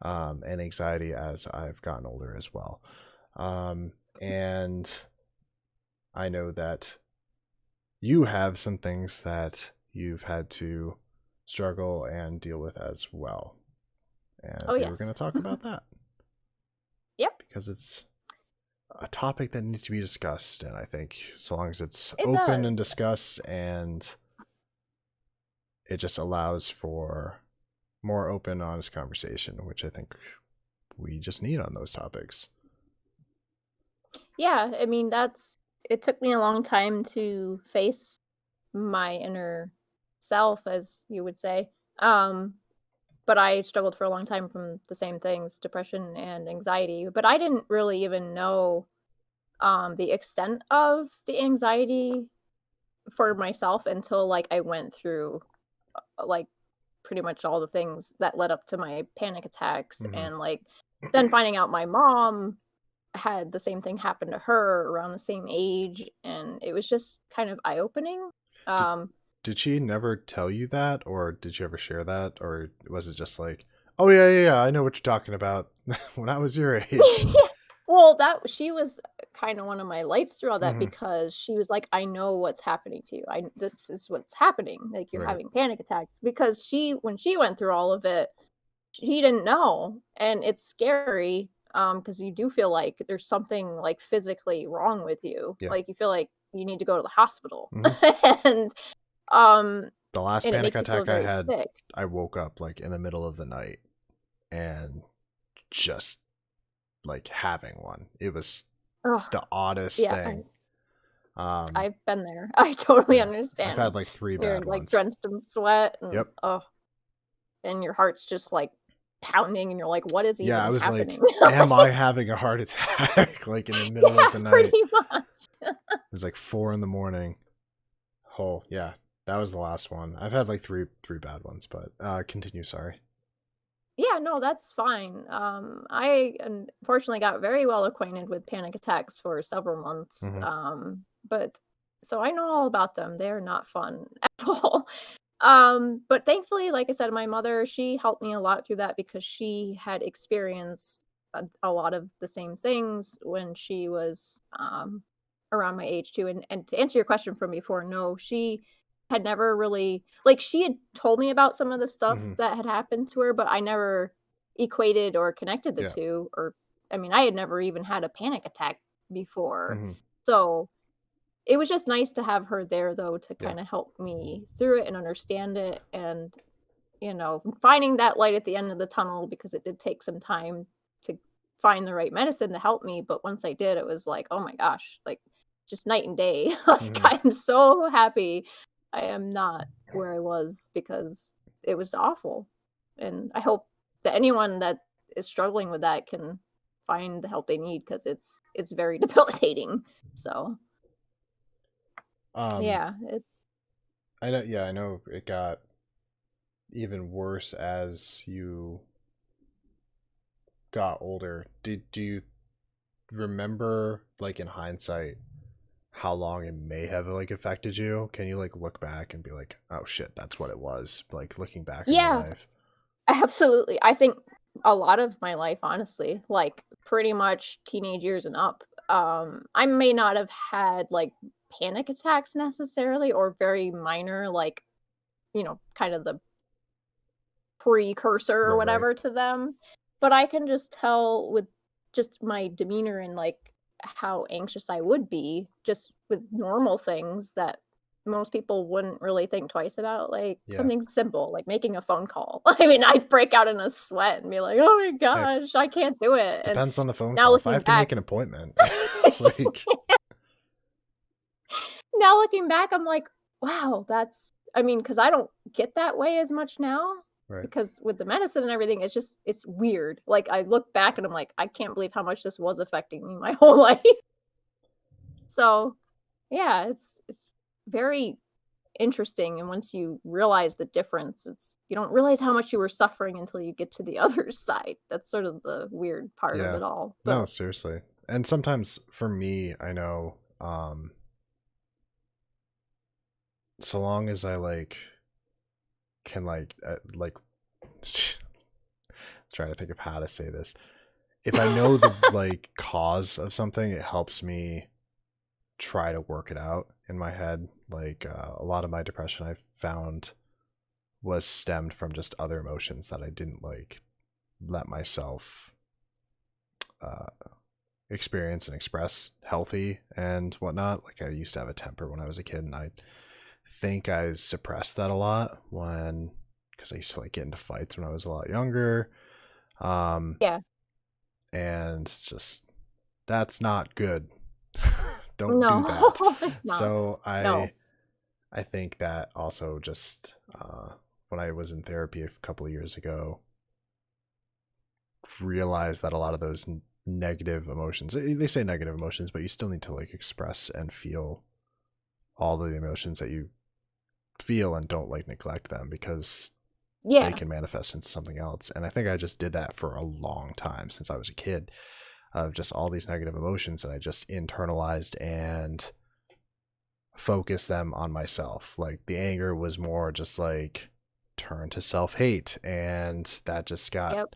and anxiety as I've gotten older as well. And I know that you have some things that you've had to struggle and deal with as well. And Oh we were yes. going to talk about that Yep. because it's a topic that needs to be discussed. And I think so long as it's It open does. and discussed, and it just allows for more open, honest conversation, which I think we just need on those topics. Yeah, I mean it took me a long time to face my inner self, as you would say. But I struggled for a long time from the same things, depression and anxiety. But I didn't really even know the extent of the anxiety for myself until like I went through like pretty much all the things that led up to my panic attacks, Mm-hmm. and like then finding out my mom had the same thing happen to her around the same age, and it was just kind of eye-opening. Did, Um did she never tell you that, or did you ever share that, or was it just like, oh yeah, I know what you're talking about when I was your age? Well, that she was kind of one of my lights through all that Mm-hmm. because she was like, "I know what's happening to you. I This is what's happening. Like you're Right. having panic attacks." Because when she went through all of it, she didn't know, and it's scary because you do feel like there's something like physically wrong with you. Yeah. Like you feel like you need to go to the hospital. Mm-hmm. and um The last and it panic makes you feel attack I very had, sick. I woke up like in the middle of the night and just like having one. It was Oh, the oddest yeah, thing. Um, I've been there. I totally yeah, I've understand. had like three You're bad like ones. drenched in sweat and Yep. and your heart's just like pounding and you're like, what is Yeah, even I was happening? like, am I having a heart attack? Like in the middle Yeah, of the night. pretty much. It was like 4 a.m. Oh yeah, that was the last one. I've had like three bad ones, but continue. Sorry. Yeah, no, that's fine. I unfortunately got very well acquainted with panic attacks for several months. Mm-hmm. But so I know all about them. They're not fun at all. But thankfully, like I said, my mother, she helped me a lot through that because she had experienced a lot of the same things when she was around my age too. And to answer your question from before, no, she had never really like she had told me about some of the stuff Mm-hmm. that had happened to her, but I never equated or connected the Yeah. two. Or I mean, I had never even had a panic attack before. Mm-hmm. So it was just nice to have her there though to Yeah. kinda help me through it and understand it and, finding that light at the end of the tunnel because it did take some time to find the right medicine to help me, but once I did, it was like, "Oh my gosh," like, just night and day. Like, Mm-hmm. I'm so happy I am not where I was because it was awful, and I hope that anyone that is struggling with that can find the help they need because it's very debilitating. So Um, yeah, it's I know. Yeah, I know it got even worse as you got older. Do you remember, like in hindsight, how long it may have like affected you? Can you like look back and be like, oh shit, that's what it was? Like looking back on your yeah, life. absolutely. I think a lot of my life, honestly, like, pretty much teenage years and up. I may not have had, like, panic attacks necessarily or very minor, like, kind of the precursor or Right, right. whatever to them, but I can just tell with just my demeanor and, like, how anxious I would be just with normal things that most people wouldn't really think twice about, like, Yeah. something simple, like making a phone call. I mean, I'd break out in a sweat and be like, "Oh my Hey, gosh, I can't do it," and depends on the phone now call. If I looking have to back make an appointment, like, now looking back, I'm like, "Wow, that's" I mean, because I don't get that way as much now, right. because with the medicine and everything, it's weird. Like, I look back and I'm like, "I can't believe how much this was affecting me my whole life." So, yeah, it's very interesting, and once you realize the difference, it's you don't realize how much you were suffering until you get to the other side. That's sort of the weird part of Yeah. it all, No, but seriously. And sometimes for me, I know, so long as I like can like trying to think of how to say this. If I know the like cause of something, it helps me try to work it out in my head. Like a lot of my depression I found was stemmed from just other emotions that I didn't like let myself uh, experience and express healthy and whatnot. Like I used to have a temper when I was a kid, and I think I suppressed that a lot when because I used to like get into fights when I was a lot younger. Um, yeah. and it's just that's not good. Don't do No, that. it's not. So No. I think that also just when I was in therapy a couple of years ago, realized that a lot of those negative emotions, they say negative emotions, but you still need to like express and feel all the emotions that you feel and don't like neglect them because they Yeah. can manifest into something else. And I think I just did that for a long time since I was a kid of just all these negative emotions, and I just internalized and focused them on myself. Like the anger was more just like turn to self-hate, and that just got Yep.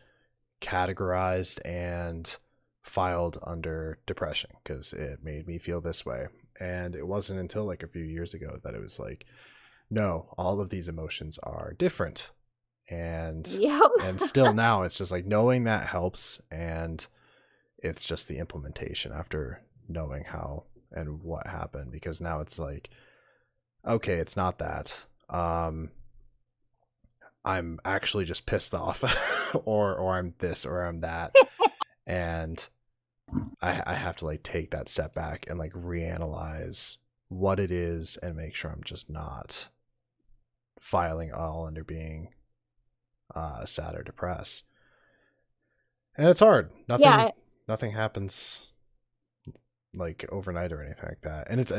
categorized and filed under depression because it made me feel this way. And it wasn't until like a few years ago that it was like, no, all of these emotions are different. And Yep. still now it's just like knowing that helps, and it's just the implementation after knowing how and what happened, because now it's like, okay, it's not that. I'm actually just pissed off or I'm this or I'm that. And I have to like take that step back and like reanalyze what it is and make sure I'm just not filing all under being sad or depressed. And it's hard. Yeah, Nothing happens like overnight or anything like that. And it's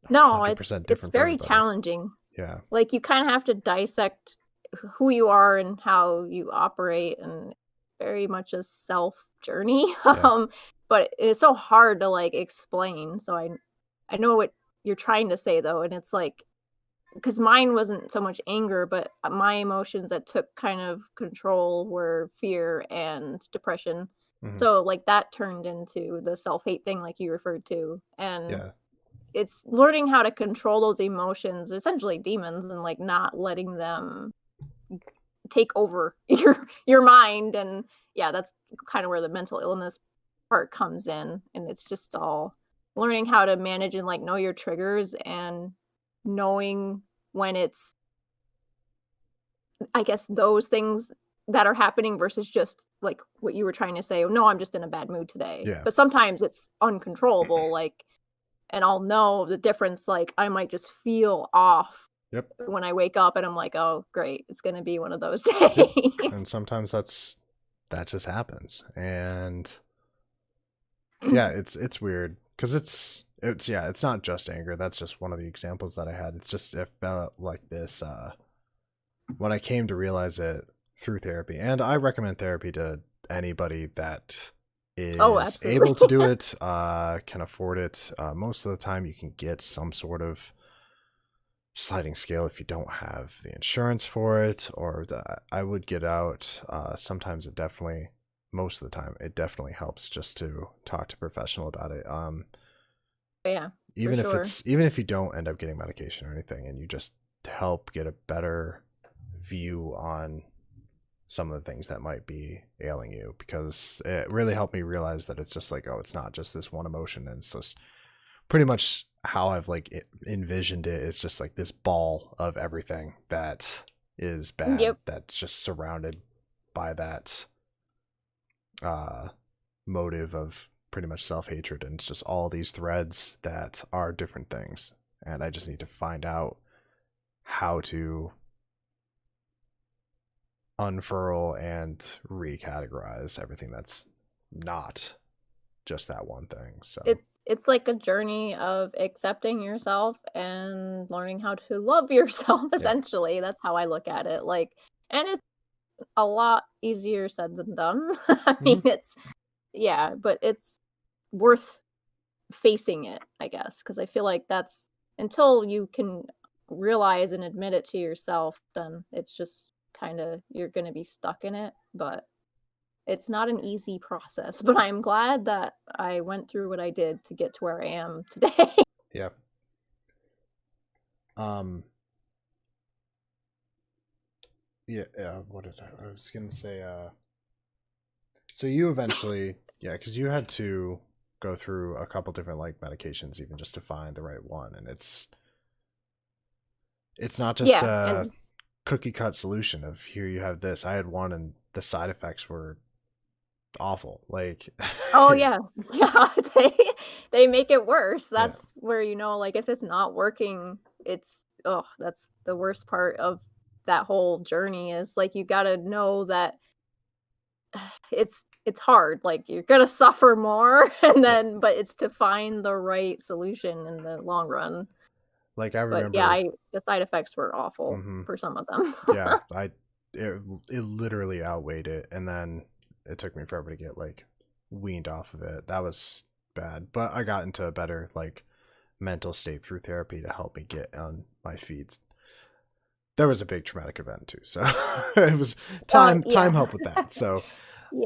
no, it's 100% it's different for very everybody. challenging. Yeah. Like, you kinda have to dissect who you are and how you operate, and very much a self journey, Yeah. but it's so hard to, like, explain, so I know what you're trying to say, though, and it's like because mine wasn't so much anger, but my emotions that took kind of control were fear and depression. Hmm. So, like, that turned into the self-hate thing like you referred to, and Yeah. it's learning how to control those emotions, essentially demons, and, like, not letting them take over your mind, and yeah, that's kinda where the mental illness part comes in, and it's just all learning how to manage and, like, know your triggers and knowing when it's, I guess, those things that are happening versus just, like, what you were trying to say, "Oh, no, I'm just in a bad mood today." Yeah. But sometimes it's uncontrollable, like and I'll know the difference, like, I might just feel off Yep. when I wake up, and I'm like, "Oh, great, it's gonna be one of those Yep. days." And sometimes that just happens. And yeah, it's weird because it's yeah, it's not just anger. That's just one of the examples that I had. It's just it felt like this when I came to realize it through therapy. And I recommend therapy to anybody that Oh, is absolutely. able to do it, can afford it. Most of the time you can get some sort of sliding scale if you don't have the insurance for it, or I would get out. Sometimes it definitely, most of the time, it definitely helps just to talk to a professional about it. But yeah, for sure. Even if you don't end up getting medication or anything, and you just help get a better view on some of the things that might be ailing you, because it really helped me realize that it's just like, oh, it's not just this one emotion, and it's just pretty much how I've like envisioned it. It's just like this ball of everything that is bad, Yep. that's just surrounded by that motive of pretty much self-hatred, and it's just all these threads that are different things, and I just need to find out how to unfurl and recategorize everything that's not just that one thing. So It's like a journey of accepting yourself and learning how to love yourself, yeah. essentially. That's how I look at it. Like, and it's a lot easier said than done. I Hmm. mean, it's yeah, but it's worth facing it, I guess, because I feel like that's until you can realize and admit it to yourself, then it's just kind of you're going to be stuck in it. But it's not an easy process, but I'm glad that I went through what I did to get to where I am today. Yeah. um yeah, what did I was gonna say, so you eventually, yeah, because you had to go through a couple different like medications even just to find the right one, and it's not just Yeah, a and cookie cut solution of here you have this. I had one and the side effects were awful. Like oh, yeah. Yeah, they make it worse. yeah, That's where, like, if it's not working, it's oh, that's the worst part of that whole journey is, like, you gotta know that it's hard, like, you're gonna suffer more, and yep. then but it's to find the right solution in the long run. Like I But, yeah, remember, I the side effects were awful hmm, for some of them. yeah, it literally outweighed it, and then it took me forever to get like weaned off of it. That was bad, but I got into a better like mental state through therapy to help me get on my feet. There was a big traumatic event too, so it was time Yeah. helped with that. So,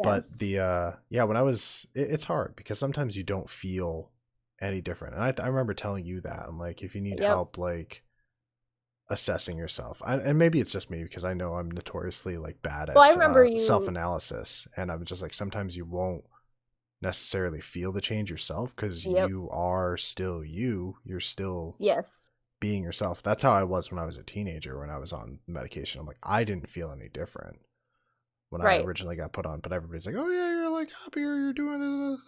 but Yes. the yeah, when I was it's hard because sometimes you don't feel any different, and I remember telling you that I'm like, if you need Yep. help like assessing yourself, and maybe it's just me because I know I'm notoriously like bad Well, I at remember self you analysis, and I'm just like sometimes you won't necessarily feel the change yourself because yep. you are still you. You're still Yes. being yourself. That's how I was when I was a teenager when I was on medication. I'm like, I didn't feel any different when I Right. originally got put on, but everybody's like, oh yeah, you're like happier, you're doing this,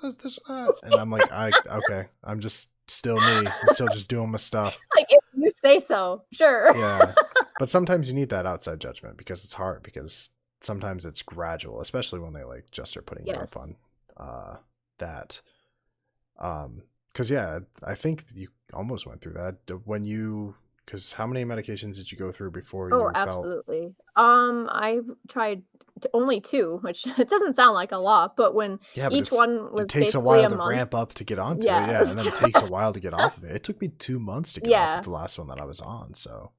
that. And I'm like, okay, I'm just still me. I'm still just doing my stuff. Like, if you say so, sure. Yeah. But sometimes you need that outside judgment because it's hard because sometimes it's gradual, especially when they like just are putting you up Yes. on that. Because yeah, I think you almost went through that when you. Because how many medications did you go through before Oh, you felt? absolutely. I tried t only 2, which it doesn't sound like a lot, but when Yeah, but each one it was takes a basically while a to month. ramp up to get onto it. Yeah, and then Yes. it takes a while to get off of it. It took me 2 months to get off of Yeah. the last one that I was on. So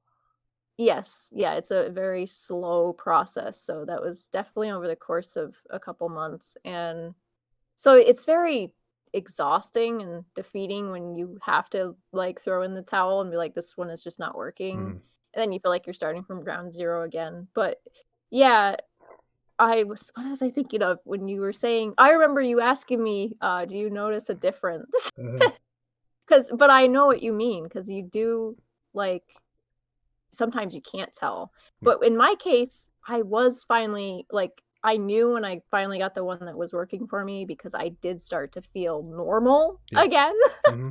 Yes. Yeah, it's a very slow process, so that was definitely over the course of a couple months, and so it's very exhausting and defeating when you have to, like, throw in the towel and be like, "This one is just not working," mm, and then you feel like you're starting from ground zero again, but yeah, what was I thinking of when you were saying I remember you asking me, "Do you notice a difference?" mhm, But I know what you mean because you do, like sometimes you can't tell. yeah, But in my case, I was finally like, I knew when I finally got the one that was working for me because I did start to feel normal yeah, again. hmm,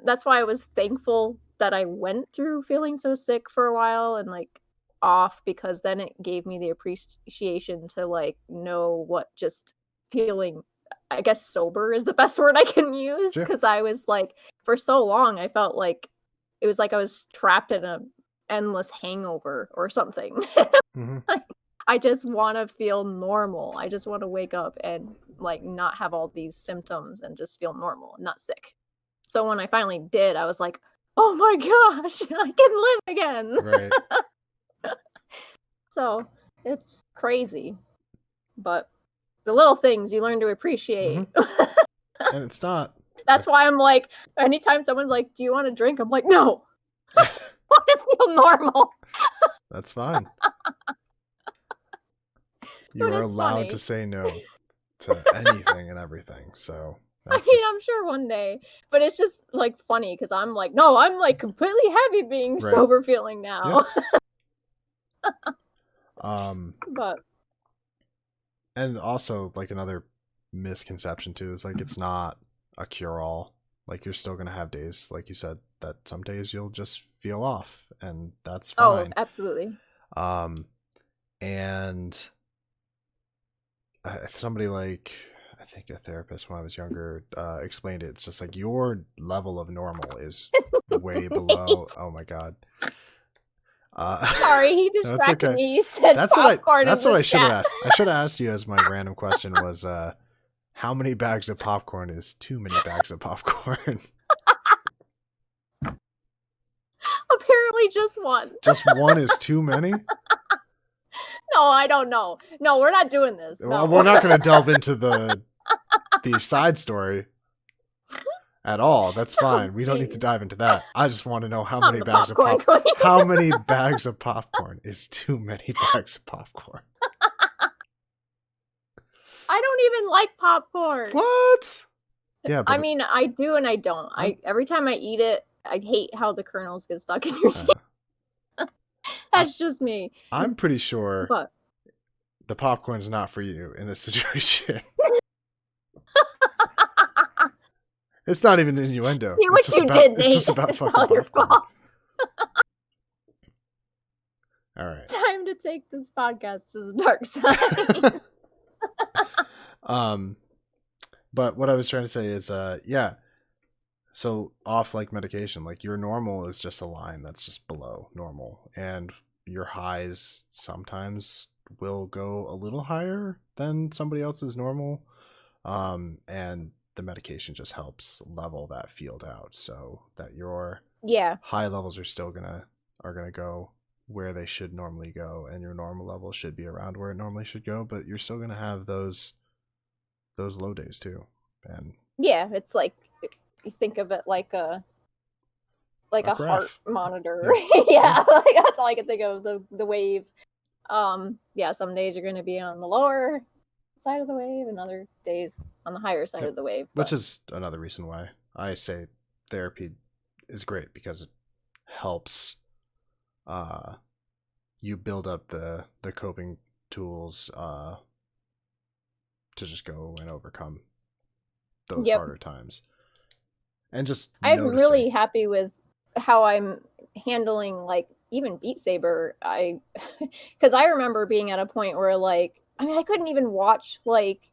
That's why I was thankful that I went through feeling so sick for a while and, like, off because then it gave me the appreciation to, like, know what just feeling I guess sober is the best word I can use yeah, because I was, like for so long, I felt like it was like I was trapped in a endless hangover or something. hmm, Like, I just wanna feel normal. I just wanna wake up and, like, not have all these symptoms and just feel normal, not sick. So when I finally did, I was like, oh my gosh, I can live again. Right. So it's crazy, but the little things you learn to appreciate. And it's not. That's why I'm like, anytime someone's like, "Do you want a drink?" I'm like, "No, I want to feel normal." That's fine. You But are it's allowed funny. to say no to anything and everything. So I that's mean, just I'm sure one day, but it's just like funny because I'm like, no, I'm like completely happy being right. sober feeling now. But And also like another misconception too is like it's not a cure all. Like you're still gonna have days, like you said, that some days you'll just feel off, and that's oh, fine. absolutely. And somebody like I think a therapist when I was younger explained it. It's just like your level of normal is way below. Oh my god. Sorry, he No, it's distracted okay. me. He said popcorn That's in what the I should have chat. asked. I should have asked you as my random question was how many bags of popcorn is too many bags of popcorn? Apparently just one. Just one is too many? No, I don't know. No, we're not doing this. Well, No. we're not going to delve into the side story at all. That's fine. We don't need to Jeez. dive into that. I just want to know how I'm many the bags of popcorn queen. how many bags of popcorn is too many bags of popcorn? I don't even like popcorn. What? Yeah, but I mean, I do and I don't. Every time I eat it, I hate how the kernels get stuck in your teeth. That's just me. I'm pretty sure But the popcorn is not for you in this situation. It's not even innuendo. See what you did, Nate. It's just about It's fucking all your popcorn. fault. All right. Time to take this podcast to the dark side. But what I was trying to say is, yeah. So off like medication, like your normal is just a line that's just below normal, and your highs sometimes will go a little higher than somebody else's normal. And the medication just helps level that field out so that your Yeah. high levels are gonna go where they should normally go, and your normal level should be around where it normally should go, but you're still gonna have those low days too. And Yeah, it's like you think of it like a heart graph. monitor. Yeah, like that's all I can think of, the wave. Yeah, some days you're gonna be on the lower side of the wave and other days on the higher side of the wave. Which is another reason why I say therapy is great, because it helps you build up the coping tools to just go and overcome those harder times. And just I'm noticing. really happy with how I'm handling like even Beat Saber. Because I remember being at a point where like I couldn't even watch like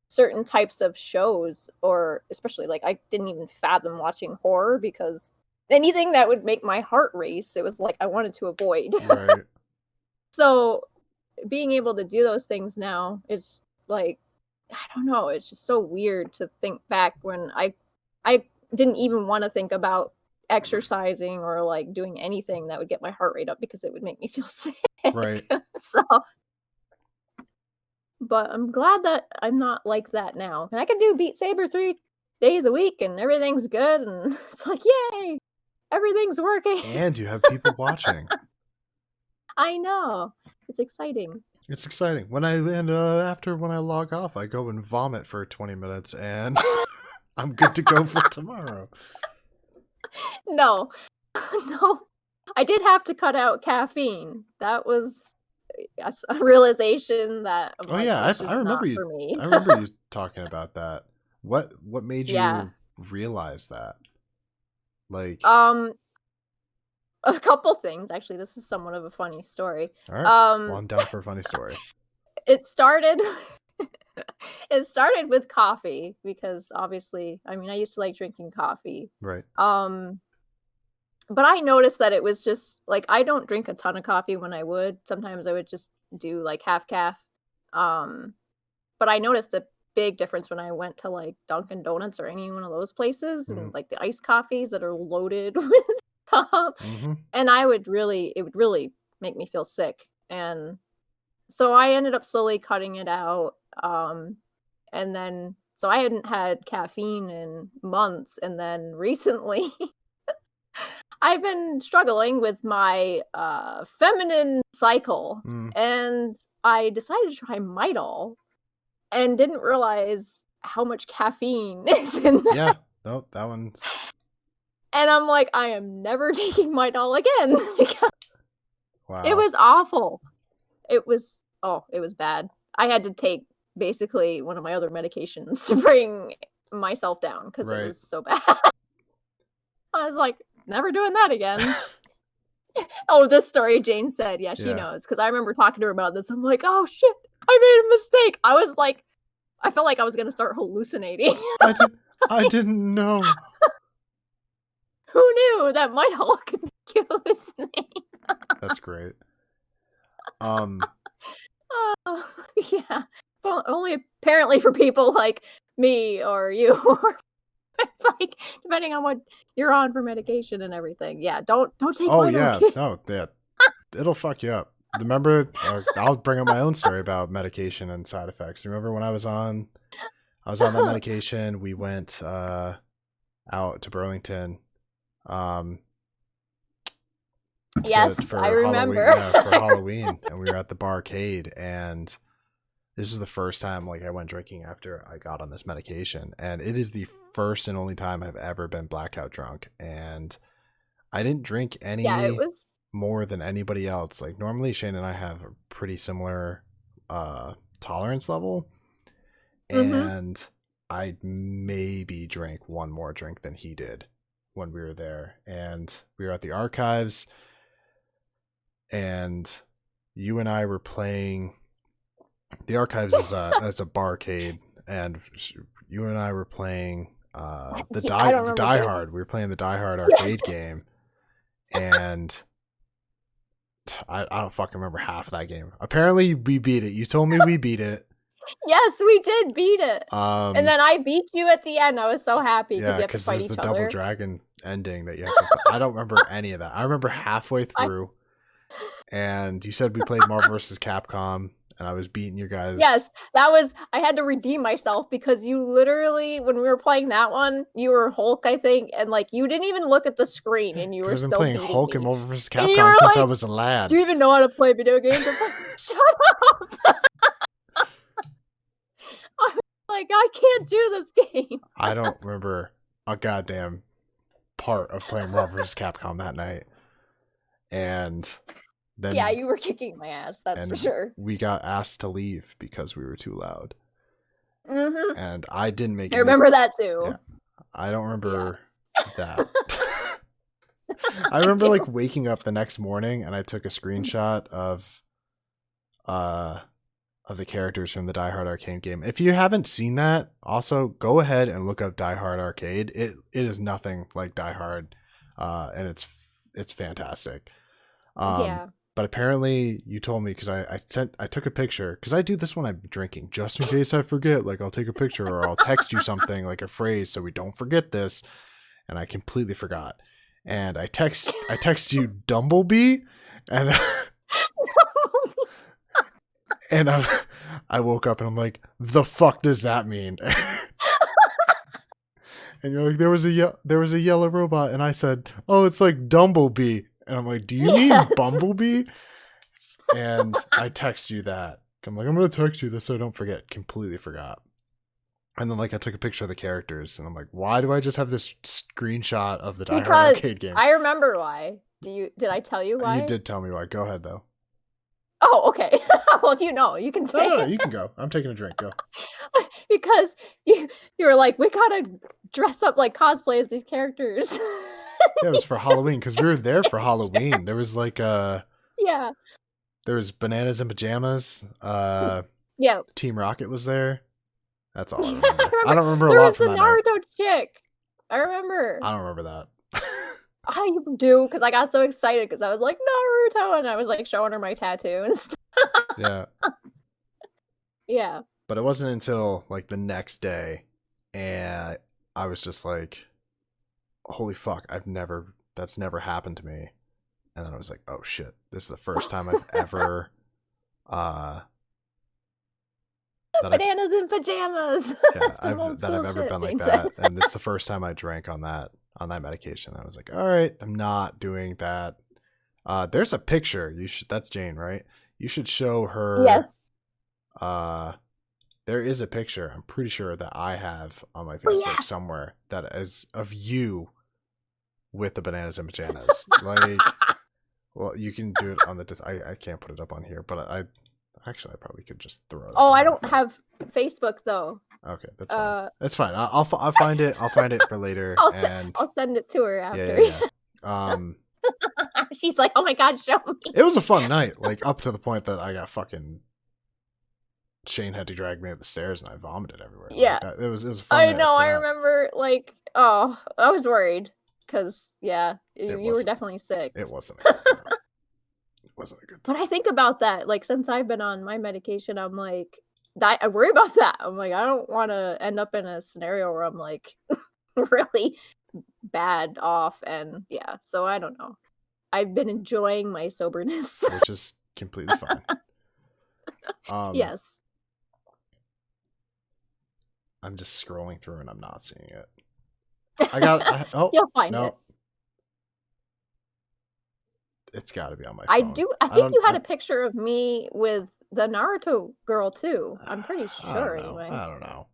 certain types of shows, or especially like I didn't even fathom watching horror, because anything that would make my heart race, it was like I wanted to avoid. Right. So being able to do those things now is like, I don't know, it's just so weird to think back when I didn't even want to think about exercising or like doing anything that would get my heart rate up, because it would make me feel sick. Right. So but I'm glad that I'm not like that now. And I can do Beat Saber 3 days a week and everything's good, and it's like, yay, everything's working. And you have people watching. I know. It's exciting. It's exciting. When I log off, I go and vomit for 20 minutes, and I'm good to go for tomorrow. No. No. I did have to cut out caffeine. That was a realization that I'm like, yeah, this I is remember not you. for me. I remember you talking about that. What made Yeah. you realize that? Like, a couple things. Actually, this is somewhat of a funny story. all right. Well, I'm down for a funny story. It started with coffee, because obviously, I mean, I used to like drinking coffee. Right. But I noticed that it was just like, I don't drink a ton of coffee when I would. Sometimes I would just do like half calf. But I noticed a big difference when I went to like Dunkin' Donuts or any one of those places, and like the iced coffees that are loaded with Mm-hmm. And it would really make me feel sick. And so I ended up slowly cutting it out. And then, so I hadn't had caffeine in months. And then recently, I've been struggling with my feminine cycle. Mm. And I decided to try Midol and didn't realize how much caffeine is in that. Yeah. No, that one's. And I'm like, I am never taking Midol again because it Wow. was awful. It was bad. I had to take basically one of my other medications to bring myself down because it Right. was so bad. I was like, never doing that again. Oh, this story, Jane said. Yeah, she Yeah. knows. Because I remember talking to her about this. I'm like, oh shit, I made a mistake. I was like, I felt like I was going to start hallucinating. I didn't know. Who knew that Midol could make you hallucinate? That's great. Oh, yeah. Well, only apparently for people like me or you. It's like depending on what you're on for medication and everything. Yeah, don't take Oh Midol, yeah, kid. no, it'll fuck you up. Remember, I'll bring up my own story about medication and side effects. Remember when I was on that medication. We went out to Burlington. Yes, For I Halloween, remember. yeah, for Halloween, and we were at the barcade, and this is the first time like I went drinking after I got on this medication, and it is the first and only time I've ever been blackout drunk, and I didn't drink Yeah, it any was. more than anybody else. Like normally Shane and I have a pretty similar tolerance level, Mm-hmm. and I maybe drank one more drink than he did when we were there, and we were at the archives, and you and I were playing. The archives is as a barcade, and you and I were playing I don't remember Die doing Hard. We were playing the Die Hard arcade game, and I don't fucking remember half of that game. Apparently, we beat it. You told me we beat it. Yes, we did beat it. And then I beat you at the end. I was so happy because yeah, you have to fight there's each the double other. dragon ending that you have to. I don't remember any of that. I remember halfway through, and you said we played Marvel vs. Capcom, and I was beating you guys. Yes, I had to redeem myself because you literally, when we were playing that one, you were Hulk, I think, and like you didn't even look at the screen, and you were I've been still playing beating Hulk me. and Marvel vs. And you Capcom were since I like, was a lad. do you even know how to play video games? I'm like, shut up! I was like, I can't do this game. I don't remember a goddamn part of playing Marvel vs. Capcom that night. And then Yeah, you were kicking my ass, that's for sure. we got asked to leave because we were too loud. Mm-hmm. And I didn't make I remember that too. Yeah. I don't remember that. I remember like waking up the next morning and I took a screenshot of the characters from the Die Hard arcade game. If you haven't seen that, also go ahead and look up Die Hard arcade. It is nothing like Die Hard, and it's fantastic. Yeah. But apparently you told me because I took a picture because I do this when I'm drinking just in case I forget. Like I'll take a picture or I'll text you something like a phrase so we don't forget this, and I completely forgot. And I text you Dumblebee, and and I woke up and I'm like, the fuck does that mean? And you're like, there was a yellow robot, and I said, oh, it's like Dumblebee, and I'm like, do you mean Bumblebee? And I text you that. I'm like, I'm gonna text you this so I don't forget. Completely forgot. And then like I took a picture of the characters, and I'm like, why do I just have this screenshot of the Die Hard arcade game? I remember why. Did I tell you why? You did tell me why. Go ahead though. Oh, okay. Well, if you know, you can say. No, you can go. I'm taking a drink. Go. Because you were like, we gotta dress up like cosplay as these characters. Yeah, it was for Halloween because we were there for Halloween. There was like yeah. There was bananas and pajamas. Yeah. Team Rocket was there. That's all I Yeah, remember. I don't remember a lot from that There was the night. Naruto chick. I remember. I don't remember that. Oh, you do, because I got so excited because I was like, Naruto, and I was like showing her my tattoo and stuff. Yeah. Yeah. But it wasn't until like the next day, and I was just like, holy fuck, I've never That's never happened to me. And then I was like, oh shit, this is the first time I've ever Bananas in pajamas. Yeah, Some old school ever shit, been like Jane said. that. And it's the first time I drank on that medication. I was like, all right, I'm not doing that. There's a picture. That's Jane, right? You should show her. Yes. There is a picture, I'm pretty sure, that I have on my Facebook Oh, yeah. somewhere that is of you with the bananas and pajamas. Like, well, you can do it on the I can't put it up on here, but I probably could just throw it. Oh, I don't have Facebook though. Okay, that's fine. That's fine. I'll find it. I'll find it for later. I'll send it to her after. Yeah. She's like, "Oh my god, show me." It was a fun night, like up to the point that I got fucking. Shane had to drag me up the stairs and I vomited everywhere. Yeah, like it was a fun I night know. I that. remember, like, I was worried because you were definitely sick. It wasn't a good time. It wasn't a good time. But I think about that, like, since I've been on my medication, I'm like, I worry about that. I'm like, I don't want to end up in a scenario where I'm like really bad off, and yeah. So I don't know. I've been enjoying my soberness, which is completely fine. Yes. I'm just scrolling through and I'm not seeing it. Oh, you'll find it. It's got to be on my phone. I think you had a picture of me with the Naruto girl too. I'm pretty sure, anyway. I don't know.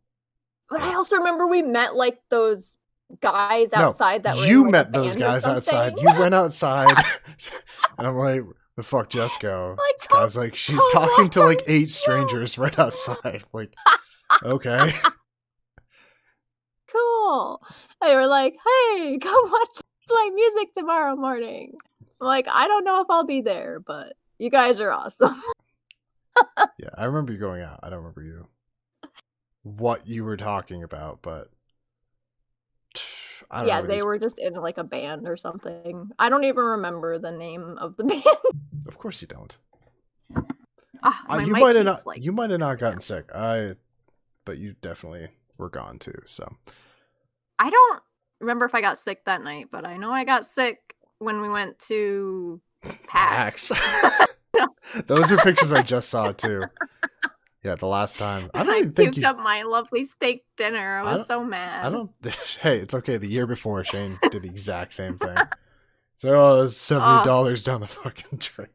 But I also remember we met like those guys outside that were you in, like, met those guys outside. You went outside, and I'm like, "The fuck, Jesco?" Like, this guy's like, she's talking to like 8 strangers right outside. Like, okay. Cool. They were like, "Hey, come watch play music tomorrow morning." I'm like, I don't know if I'll be there, but you guys are awesome. Yeah, I remember you going out. I don't remember what you were talking about, but I don't know. They were just in like a band or something. I don't even remember the name of the band. Of course you don't. You might have not gotten sick. But you definitely were gone too. So I don't remember if I got sick that night, but I know I got sick when we went to PAX. Those are pictures I just saw too. Yeah, the last time. I don't even think you up my lovely steak dinner. I was so mad. Hey, it's okay. The year before, Shane did the exact same thing. So it was $70 down the fucking drain.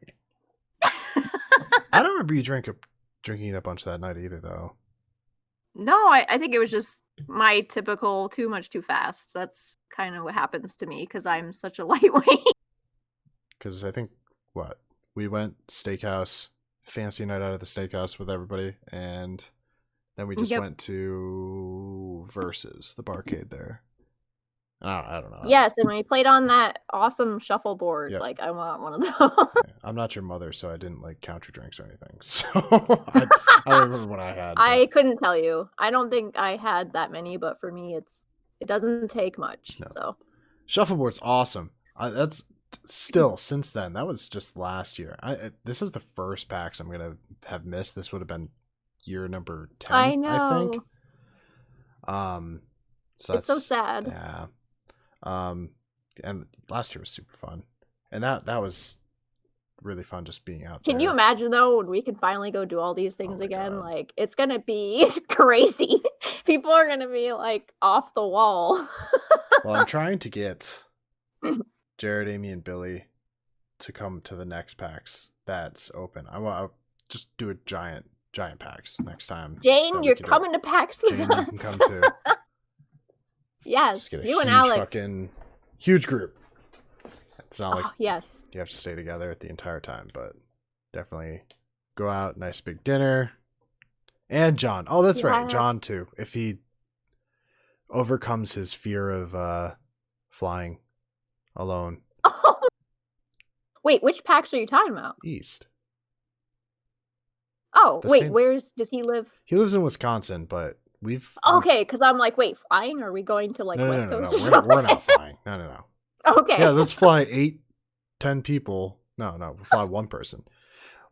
I don't remember you drinking a bunch that night either, though. No, I think it was just my typical too much too fast. That's kind of what happens to me because I'm such a lightweight. Because I think, we went steakhouse, fancy night out at the steakhouse with everybody, and then we just went to Versus, the barcade there. I don't know. Yes, and we played on that awesome shuffleboard. Yep. Like, I want one of those. I'm not your mother, so I didn't like count your drinks or anything. So I don't remember what I had. I couldn't tell you. I don't think I had that many, but for me, it doesn't take much. No. So shuffleboard's awesome. That's still since then. That was just last year. This is the first PAX I'm gonna have missed. This would have been year number 10. I know. I think. So it's so sad. Yeah. And last year was super fun, and that was really fun just being out there. Can you imagine though when we can finally go do all these things again? God. Like, it's gonna be crazy. People are gonna be like off the wall. Well, I'm trying to get Jared, Amy, and Billy to come to the next PAX that's open. I'll just do a giant PAX next time. Jane, you're coming to PAX with Jane, us. you can come too. Yes, you and Alex. Fucking huge group. It's not like yes, you have to stay together the entire time, but definitely go out, nice big dinner. And John. Oh, that's right. John too. If he overcomes his fear of flying alone. Wait, which PAX are you talking about? East. Oh, wait, does he live? He lives in Wisconsin, but okay, because I'm like, wait, flying? Are we going to like West Coast or something? We're not flying. No. Okay. Yeah, let's fly 8-10 people. No, we'll fly one person.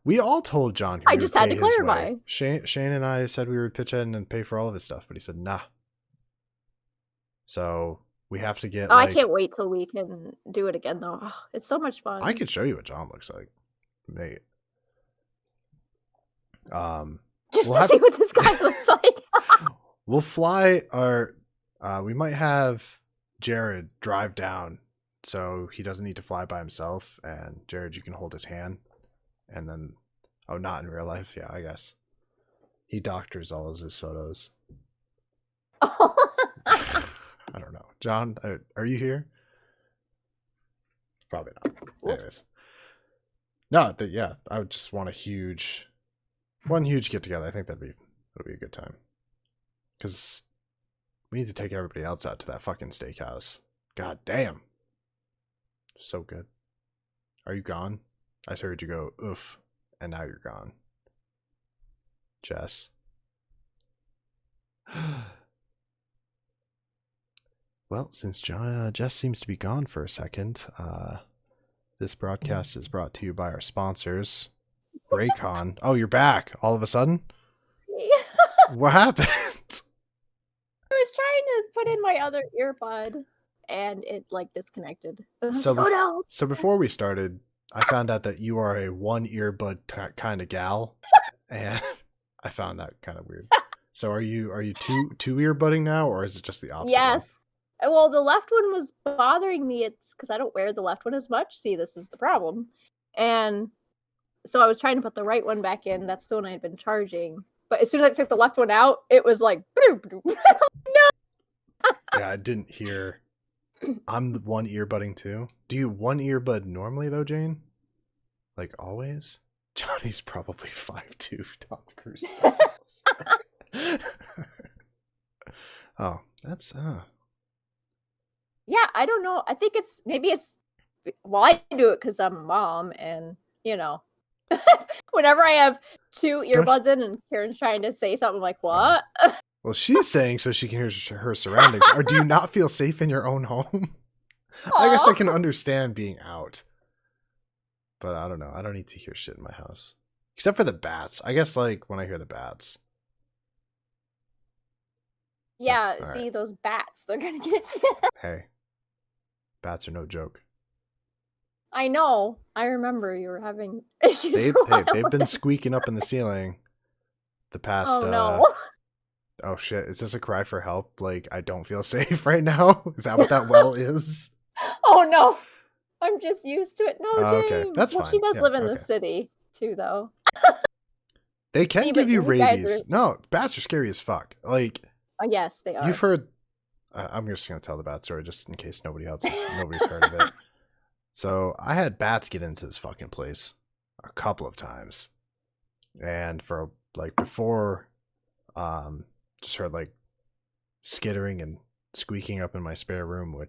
We all told John. I just had to clarify. Shane and I said we would pitch in and pay for all of his stuff, but he said nah. So We have to get Oh, I like can't wait till we can do it again, though. Oh, it's so much I fun. could show you what John looks like, mate. Just We'll to have see what this guy looks like. we'll fly our we might have Jared drive down so he doesn't need to fly by himself, and Jared, you can hold his hand, and then not in real life, yeah, I guess. He doctors all of his photos. I don't know. John, are you here? Probably not. Anyways. No, yeah, I would just want one huge get together. I think that'll be a good time. Because we need to take everybody else out to that fucking steakhouse. God damn. So good. Are you gone? I heard you go, oof, and now you're gone. Jess. Well, since Jess seems to be gone for a second, this broadcast is brought to you by our sponsors. Raycon. Oh, you're back all of a sudden? What happened? I was trying to put in my other earbud and it like disconnected. So, oh no. So before we started, I found out that you are a one earbud kind of gal, and I found that kind of weird. So are you two earbudding now, or is it just the opposite? Yes. Well, the left one was bothering me. It's because I don't wear the left one as much. See, this is the problem. And so I was trying to put the right one back in. That's the one I had been charging. But as soon as I took the left one out, it was like, no. Yeah, I didn't hear. I'm the one earbudding too. Do you one earbud normally though, Jane? Like always? Johnny's probably 5'2", Tom Cruise styles. Oh, that's Yeah, I don't know. I think well, I do it because I'm a mom, and whenever I have two earbuds in and Karen's trying to say something, I'm like, what? Well, she's saying so she can hear her surroundings. Or do you not feel safe in your own home? I guess I can understand being out. But I don't know. I don't need to hear shit in my house. Except for the bats. I guess like when I hear the bats. Yeah, all see right. those bats, they're gonna get you. Hey. Bats are no joke. I know. I remember you were having issues. They've been squeaking up in the ceiling the past Oh no. Oh shit, is this a cry for help? Like, I don't feel safe right now? Is that what that well is? Oh no. I'm just used to it. No, James. Okay, that's fine. She does live in okay. the city too, though. They can give you rabies. No, bats are scary as fuck. Like, yes, they are. You've heard. I'm just gonna tell the bat story just in case nobody's heard of it. So I had bats get into this fucking place a couple of times, and for like before, just heard like skittering and squeaking up in my spare room,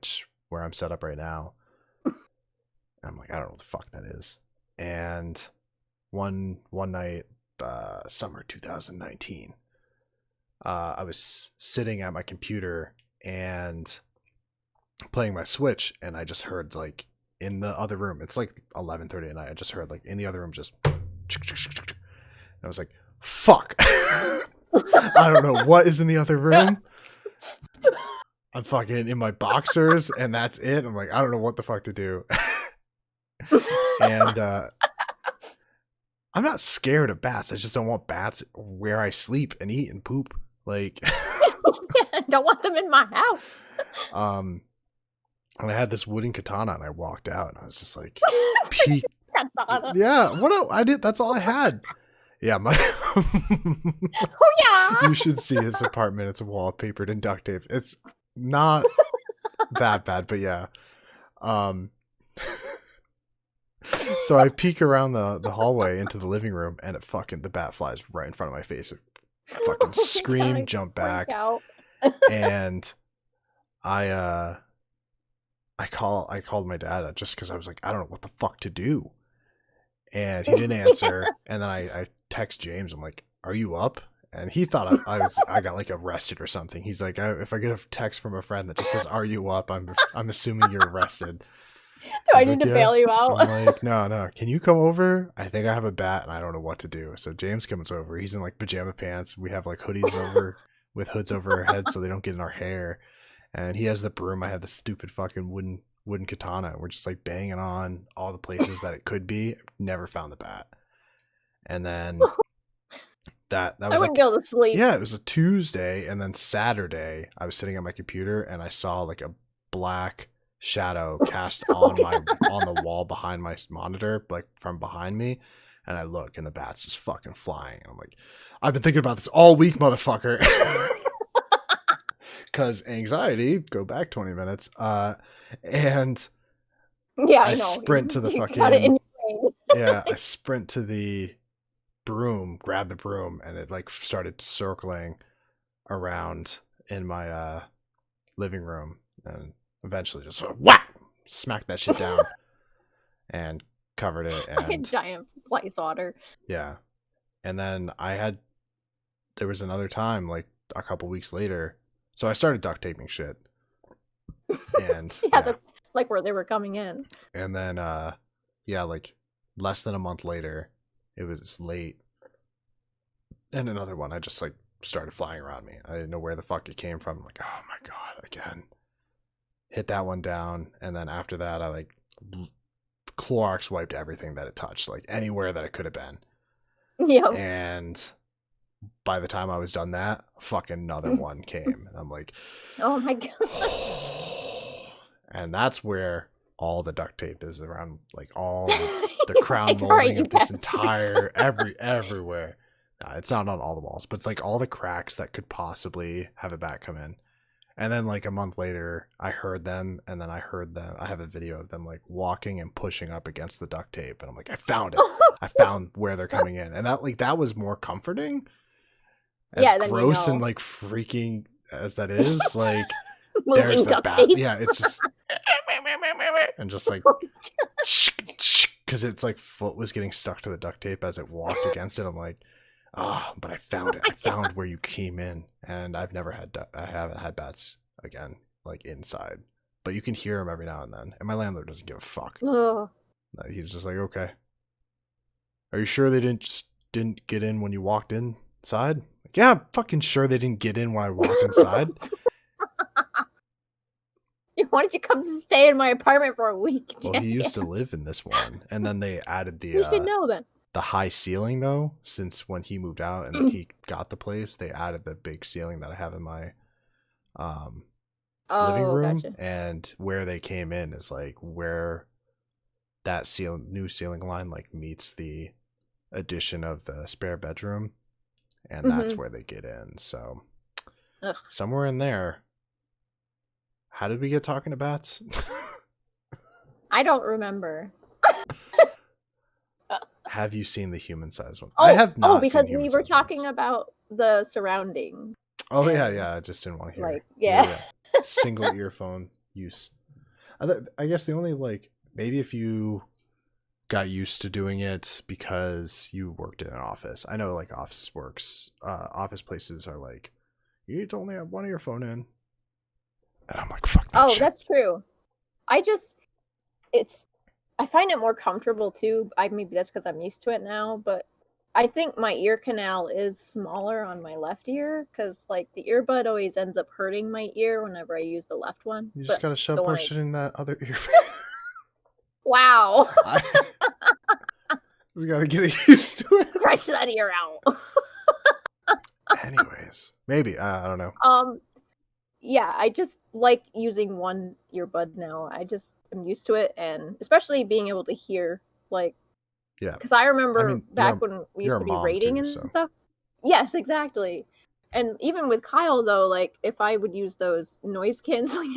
where I'm set up right now. I'm like, I don't know what the fuck that is. And one night, summer 2019, I was sitting at my computer and playing my Switch, and I just heard like in the other room, it's like 11:30 at night. I just heard like in the other room just, and I was like, fuck. I don't know what is in the other room. I'm fucking in my boxers, and that's it. I'm like, I don't know what the fuck to do. And I'm not scared of bats. I just don't want bats where I sleep and eat and poop. Like, don't want them in my house. And I had this wooden katana, and I walked out, and I was just like, peek. Yeah, I did. That's all I had. Yeah, Oh yeah. You should see his apartment. It's wallpapered in duct tape. It's not that bad, but yeah. So I peek around the hallway into the living room, and the bat flies right in front of my face. It fucking scream, jump back, and I called my dad just because I was like, I don't know what the fuck to do, and he didn't answer. And then I text James. I'm like, are you up? And he thought I got like arrested or something. He's like, if I get a text from a friend that just says, "Are you up?" I'm assuming you're arrested. Do I need to bail you out? I'm like, no. Can you come over? I think I have a bat, and I don't know what to do. So James comes over. He's in like pajama pants. We have like hoodies over with hoods over our heads so they don't get in our hair. And he has the broom. I have the stupid fucking wooden katana. We're just like banging on all the places that it could be. Never found the bat. And then that I was wouldn't like, be able to sleep. yeah, it was a Tuesday, and then Saturday I was sitting at my computer and I saw like a black shadow cast on the wall behind my monitor, like from behind me. And I look, and the bat's just fucking flying. I'm like, I've been thinking about this all week, motherfucker. Because anxiety, go back 20 minutes. And Yeah, I I know. sprint to the You got it in fucking, your brain. yeah, I sprint to the broom, grab the broom, and it like started circling around in my living room, and eventually just sort of whack, smacked that shit down and covered it. Like a And giant fly swatter. yeah, and then there was another time like a couple weeks later, so I started duct taping shit, and Yeah, like where they were coming in. and then like less than a month later, it was late, and another one I just like started flying around me. I didn't know where the fuck it came from. I'm like, oh my god, again. Hit that one down, and then after that I like Clorox wiped everything that it touched, like anywhere that it could have been. Yeah. And by the time I was done that, fucking another one came, and I'm like, oh my god. And that's where all the duct tape is around, like all the crown like, molding right, of this entire everywhere. It's not on all the walls, but it's like all the cracks that could possibly have a bat come in. And then like a month later, I heard them, and then I have a video of them like walking and pushing up against the duct tape, and I'm like, I found it. I found where they're coming in. And that was more comforting. As gross and like freaking as that is, like there's the bat. Tape. Yeah, it's just and just like because it's like foot was getting stuck to the duct tape as it walked against it. I'm like, but I found it. I found where you came in, and I haven't had bats again, like inside. But you can hear them every now and then, and my landlord doesn't give a fuck. He's just like, okay, are you sure they didn't get in when you walked inside? Like, yeah, I'm fucking sure they didn't get in when I walked inside. Why don't you come stay in my apartment for a week? Well, he used to live in this one, and then they added the you should know then. The high ceiling though, since when he moved out and then he got the place, they added the big ceiling that I have in my living room. Gotcha. And where they came in is like where that new ceiling line like meets the addition of the spare bedroom, and that's where they get in. So somewhere in there. How did we get talking to bats? I don't remember. Have you seen the human-sized one? Oh, I have not. Because we were talking about the surrounding. Oh yeah. I just didn't want to hear. Like yeah. Single earphone use. I guess the only like maybe if you got used to doing it because you worked in an office. I know like office places are like you need to only have one earphone in. And I'm like, fuck that shit. That's true. I find it more comfortable too. Maybe that's because I'm used to it now, but I think my ear canal is smaller on my left ear because like the earbud always ends up hurting my ear whenever I use the left one. You just gotta shove more shit in that other ear. Wow. I just gotta get used to it. Stretch that ear out. Anyways, maybe I don't know. Yeah, I just like using one earbud now. I'm used to it, and especially being able to hear, like, yeah. Because I remember back when we used to be rating and stuff. Yes, exactly. And even with Kyle, though, like, if I would use those noise canceling,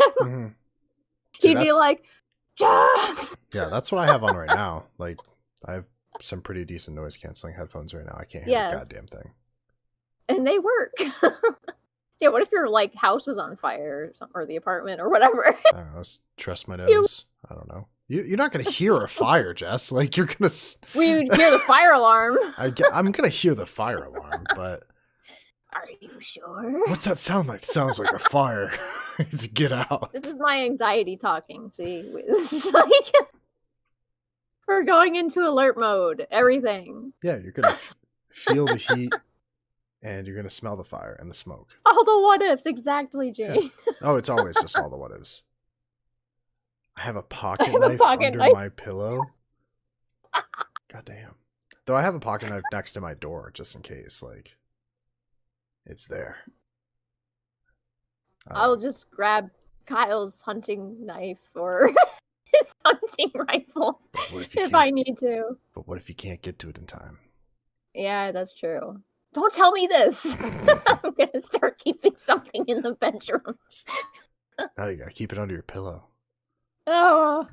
he'd be like, just. Yeah, that's what I have on right now. Like, I have some pretty decent noise canceling headphones right now. I can't hear a goddamn thing. And they work. Yeah, what if your like house was on fire or the apartment or whatever? I don't know. Trust my nose. I don't know. You're not gonna hear a fire, Jess. Like you're gonna. We hear the fire alarm. I'm gonna hear the fire alarm, but. Are you sure? What's that sound like? It sounds like a fire. To get out. This is my anxiety talking. See, this is like we're going into alert mode. Everything. Yeah, you're gonna feel the heat. and you're gonna smell the fire and the smoke. All the what ifs, exactly, Jane. Yeah. Oh, it's always just all the what ifs. I have a pocket have a knife pocket under knife. my pillow. God damn. Though I have a pocket knife next to my door just in case, like, it's there. I'll just grab Kyle's hunting knife or his hunting rifle if I need to. But what if you can't get to it in time? Yeah, that's true. Don't tell me this. I'm gonna start keeping something in the bedroom. Now you gotta keep it under your pillow. Oh.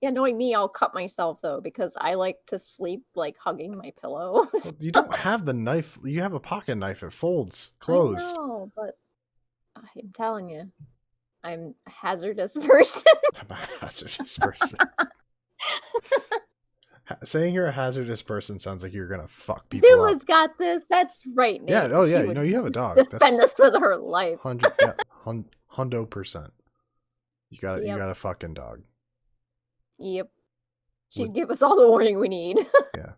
Yeah, knowing me, I'll cut myself though because I like to sleep like hugging my pillow. Well, you don't have the knife. You have a pocket knife. It folds closed. I know, but I'm telling you, I'm a hazardous person. I'm a hazardous person. Saying you're a hazardous person sounds like you're gonna fuck people Zuma's up. got this. That's right, Nate. Yeah. Oh yeah. She You know would you have a dog. defend us with her life. 100%. You got Yep. You got a fucking dog. Yep. She'd give us all the warning we need. Yeah.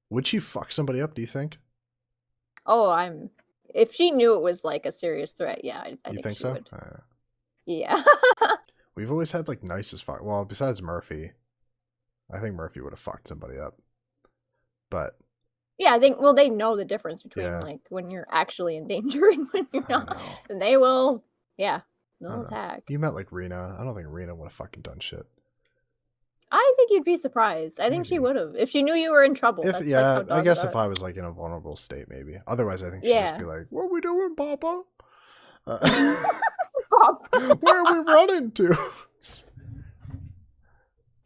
Would she fuck somebody up? Do you think? Oh, if she knew it was like a serious threat, yeah, I You think so? would. Yeah. We've always had like nice as fuck. Well, besides Murphy, I think Murphy would have fucked somebody up. But yeah, I think they know the difference between like when you're actually in danger and when you're not. And they will, they'll attack. You met like Rena. I don't think Rena would have fucking done shit. I think you'd be surprised. I think she would have if she knew you were in trouble. I guess if I was like in a vulnerable state, maybe. Otherwise, I think she'd just be like, "What are we doing, Papa? Where are we running to?"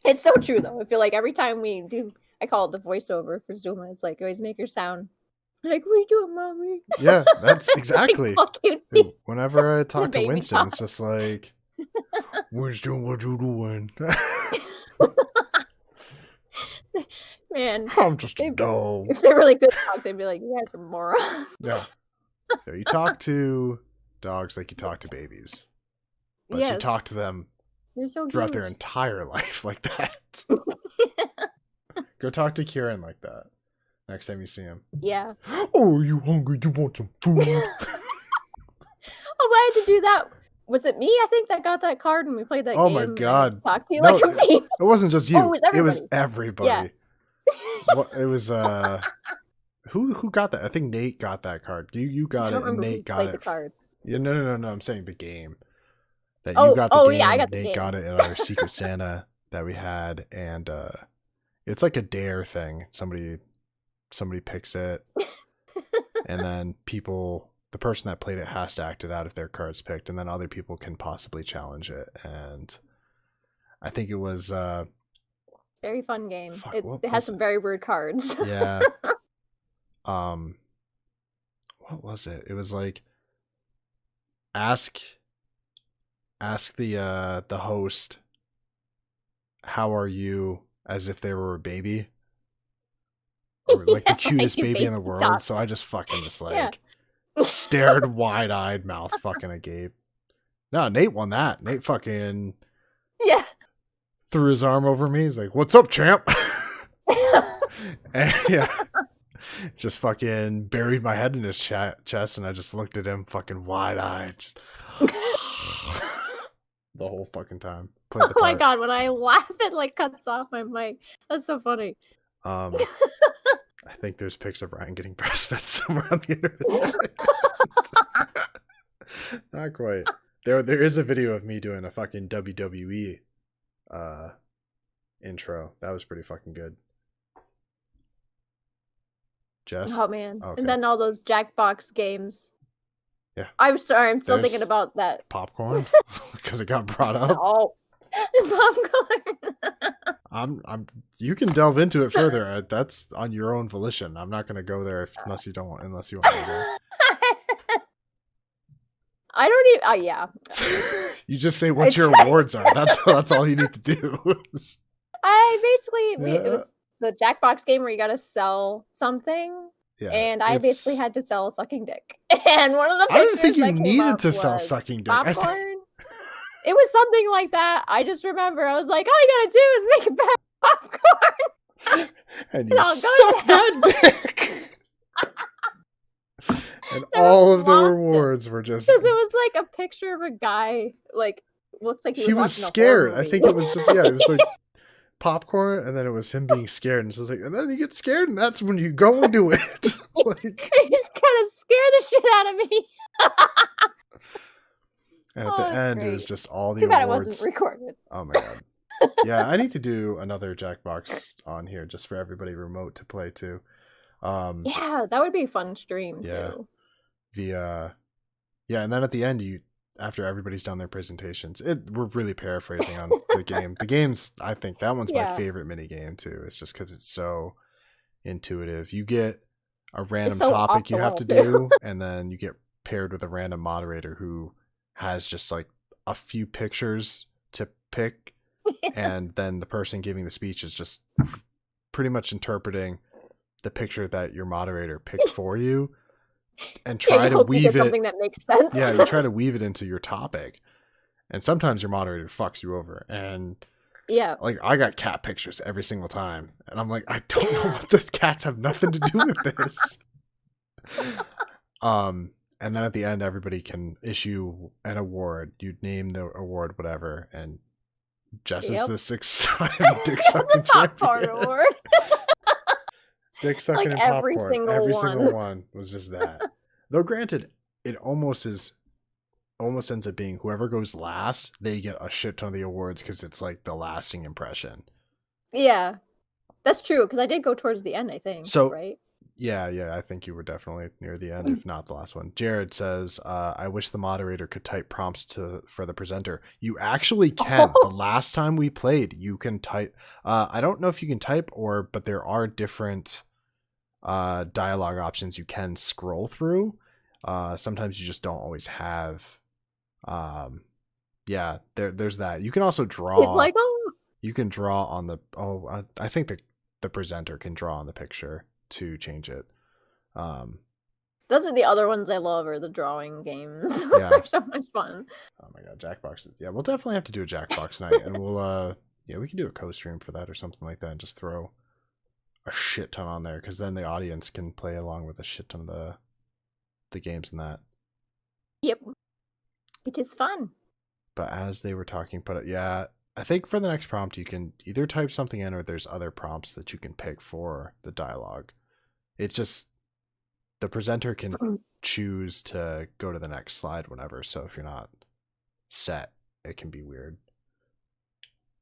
It's so true though. I feel like every time we do, I call it the voiceover for Zuma. It's like always make her sound like, "What are you doing, mommy?" Yeah, that's exactly. Like, whenever I talk to Winston, dog. It's just like, "Winston, what you doing?" Man, I'm just a dog. If they're really good dog, they'd be like, "You guys are morons." Yeah. So you talk to dogs like you talk to babies, but you talk to them throughout their entire life like that. Go talk to Kieran like that next time you see him. Yeah. Oh, are you hungry? You want some food? I had to do that. Was it me? I think that got that card when we played that game. Oh my god! Talk to you like a baby. It wasn't just you. Oh, it was everybody. Yeah. It was who got that? I think Nate got that card. You got it, and Nate got it. The card. Yeah, no. I'm saying the game. That you got the game. Yeah, I got the Nate game. got it in our Secret Santa that we had, and it's like a dare thing. Somebody picks it, and then the person that played it has to act it out if their card's picked, and then other people can possibly challenge it. And I think it was very fun game. It has some very weird cards. Yeah. What was it? It was like ask the host, "How are you?" as if they were a baby. Or like the cutest baby in the world. Talk. So I just fucking just like stared wide-eyed, mouth fucking agape. No, Nate won that. Nate fucking threw his arm over me. He's like, "What's up, champ?" And just fucking buried my head in his chest, and I just looked at him fucking wide-eyed, just the whole fucking time. Oh my god, when I laugh, it like cuts off my mic. That's so funny. I think there's pics of Ryan getting breastfed somewhere on the internet. Not quite. There is a video of me doing a fucking WWE intro. That was pretty fucking good. Jess? Oh man. Okay. And then all those Jackbox games. Yeah. I'm sorry, I'm still thinking about that. Popcorn? Because it got brought up. Oh. Popcorn. You can delve into it further. That's on your own volition. I'm not gonna go there unless you want to go. I don't even yeah. You just say what your awards are. That's all you need to do. It was the Jackbox game where you gotta sell something. Yeah, and I basically had to sell sucking dick. And one of the pictures I didn't think you needed to sell sucking dick. Popcorn. It was something like that. I just remember I was like, all you gotta do is make a bag of popcorn. And you suck that dick. And I all of the lost it rewards were just... because it was like a picture of a guy, like, looks like He was was watching a horror scared. I movie. think it was just, yeah, it was like popcorn, and then it was him being scared. And it's just like, and then you get scared, and that's when you go and do it. Like, He just kind of scared the shit out of me. and at the that's end, it great. was just all the Too bad it awards. wasn't recorded. Oh my god. Yeah, I need to do another Jackbox on here just for everybody remote to play too. Yeah, that would be a fun stream Yeah. too. Yeah, and then at the end, after everybody's done their presentations, we're really paraphrasing on the game. The game's, I think that one's my Yeah. favorite mini game too. It's just because it's so intuitive. You get a random so topic off you the have wall, to too. do, and then you get paired with a random moderator who has just like a few pictures to pick, and then the person giving the speech is just pretty much interpreting the picture that your moderator picked for you, and try to weave it something that makes sense. Yeah, you try to weave it into your topic, and sometimes your moderator fucks you over. And yeah, like I got cat pictures every single time, and I'm like, I don't know what the cats have nothing to do with this. And then at the end, everybody can issue an award. You name the award, whatever, and Jess is the 6-time dick sucking popcorn champion. award. Dick sucking Like and every popcorn. single Every one. single one was just that. Though granted, it almost ends up being whoever goes last, they get a shit ton of the awards because it's like the lasting impression. Yeah, that's true, because I did go towards the end, I think. So, right? Yeah, I think you were definitely near the end, if not the last one. Jared says, I wish the moderator could type prompts for the presenter. You actually can. The last time we played, you can type. I don't know if you can type but there are different dialogue options you can scroll through. Sometimes you just don't always have. There's that. You can also draw. Lego? You can draw on the. I think the presenter can draw on the picture to change it. Those are the other ones I love, are the drawing games. Yeah. They're so much fun. Oh my god, Jackbox. Yeah, we'll definitely have to do a Jackbox night, and we'll we can do a co-stream for that or something like that, and just throw a shit ton on there, because then the audience can play along with a shit ton of the games and that. Yep. It is fun. But as they were talking, I think for the next prompt you can either type something in, or there's other prompts that you can pick for the dialogue. It's just the presenter can choose to go to the next slide whenever, so if you're not set, it can be weird.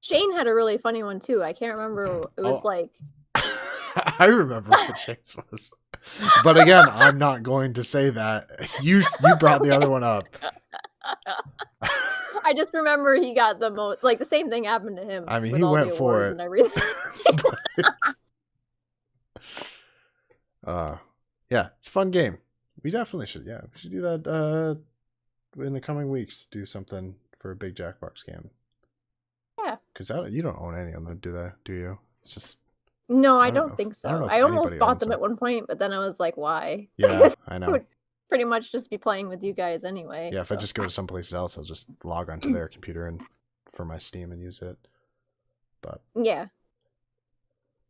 Shane had a really funny one too. I can't remember. It was like... I remember what Shane's was. But again, I'm not going to say that. You brought the other one up. I just remember he got the most, like the same thing happened to him. I mean, he went for it. And everything. Yeah, it's a fun game. We definitely should. Yeah, we should do that in the coming weeks. Do something for a big Jackbox game. Yeah. Because you don't own any of them, do you? It's just... No, I don't think so. I almost bought them at one point, but then I was like, why? Yeah, I know. I would pretty much just be playing with you guys anyway. Yeah, if I just go to someplace else, I'll just log onto their computer and for my Steam and use it. But yeah.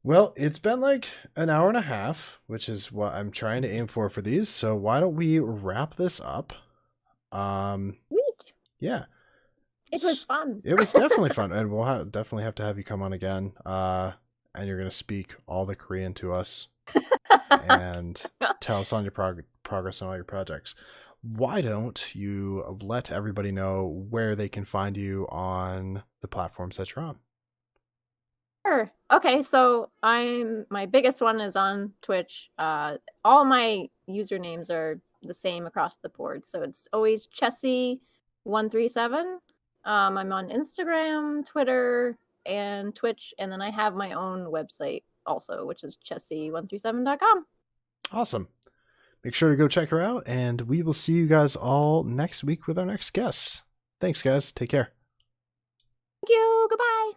Well, it's been like an hour and a half, which is what I'm trying to aim for these. So why don't we wrap this up? Sweet. Yeah. It was fun. It was definitely fun, and we'll definitely have to have you come on again. And you're going to speak all the Korean to us and tell us on your progress on all your projects. Why don't you let everybody know where they can find you on the platforms that you're on? Sure. Okay, so my biggest one is on Twitch. All my usernames are the same across the board, so it's always chessy137. I'm on Instagram, Twitter, and Twitch, and then I have my own website also, which is chessy137.com. Awesome. Make sure to go check her out, and we will see you guys all next week with our next guests. Thanks, guys. Take care. Thank you. Goodbye.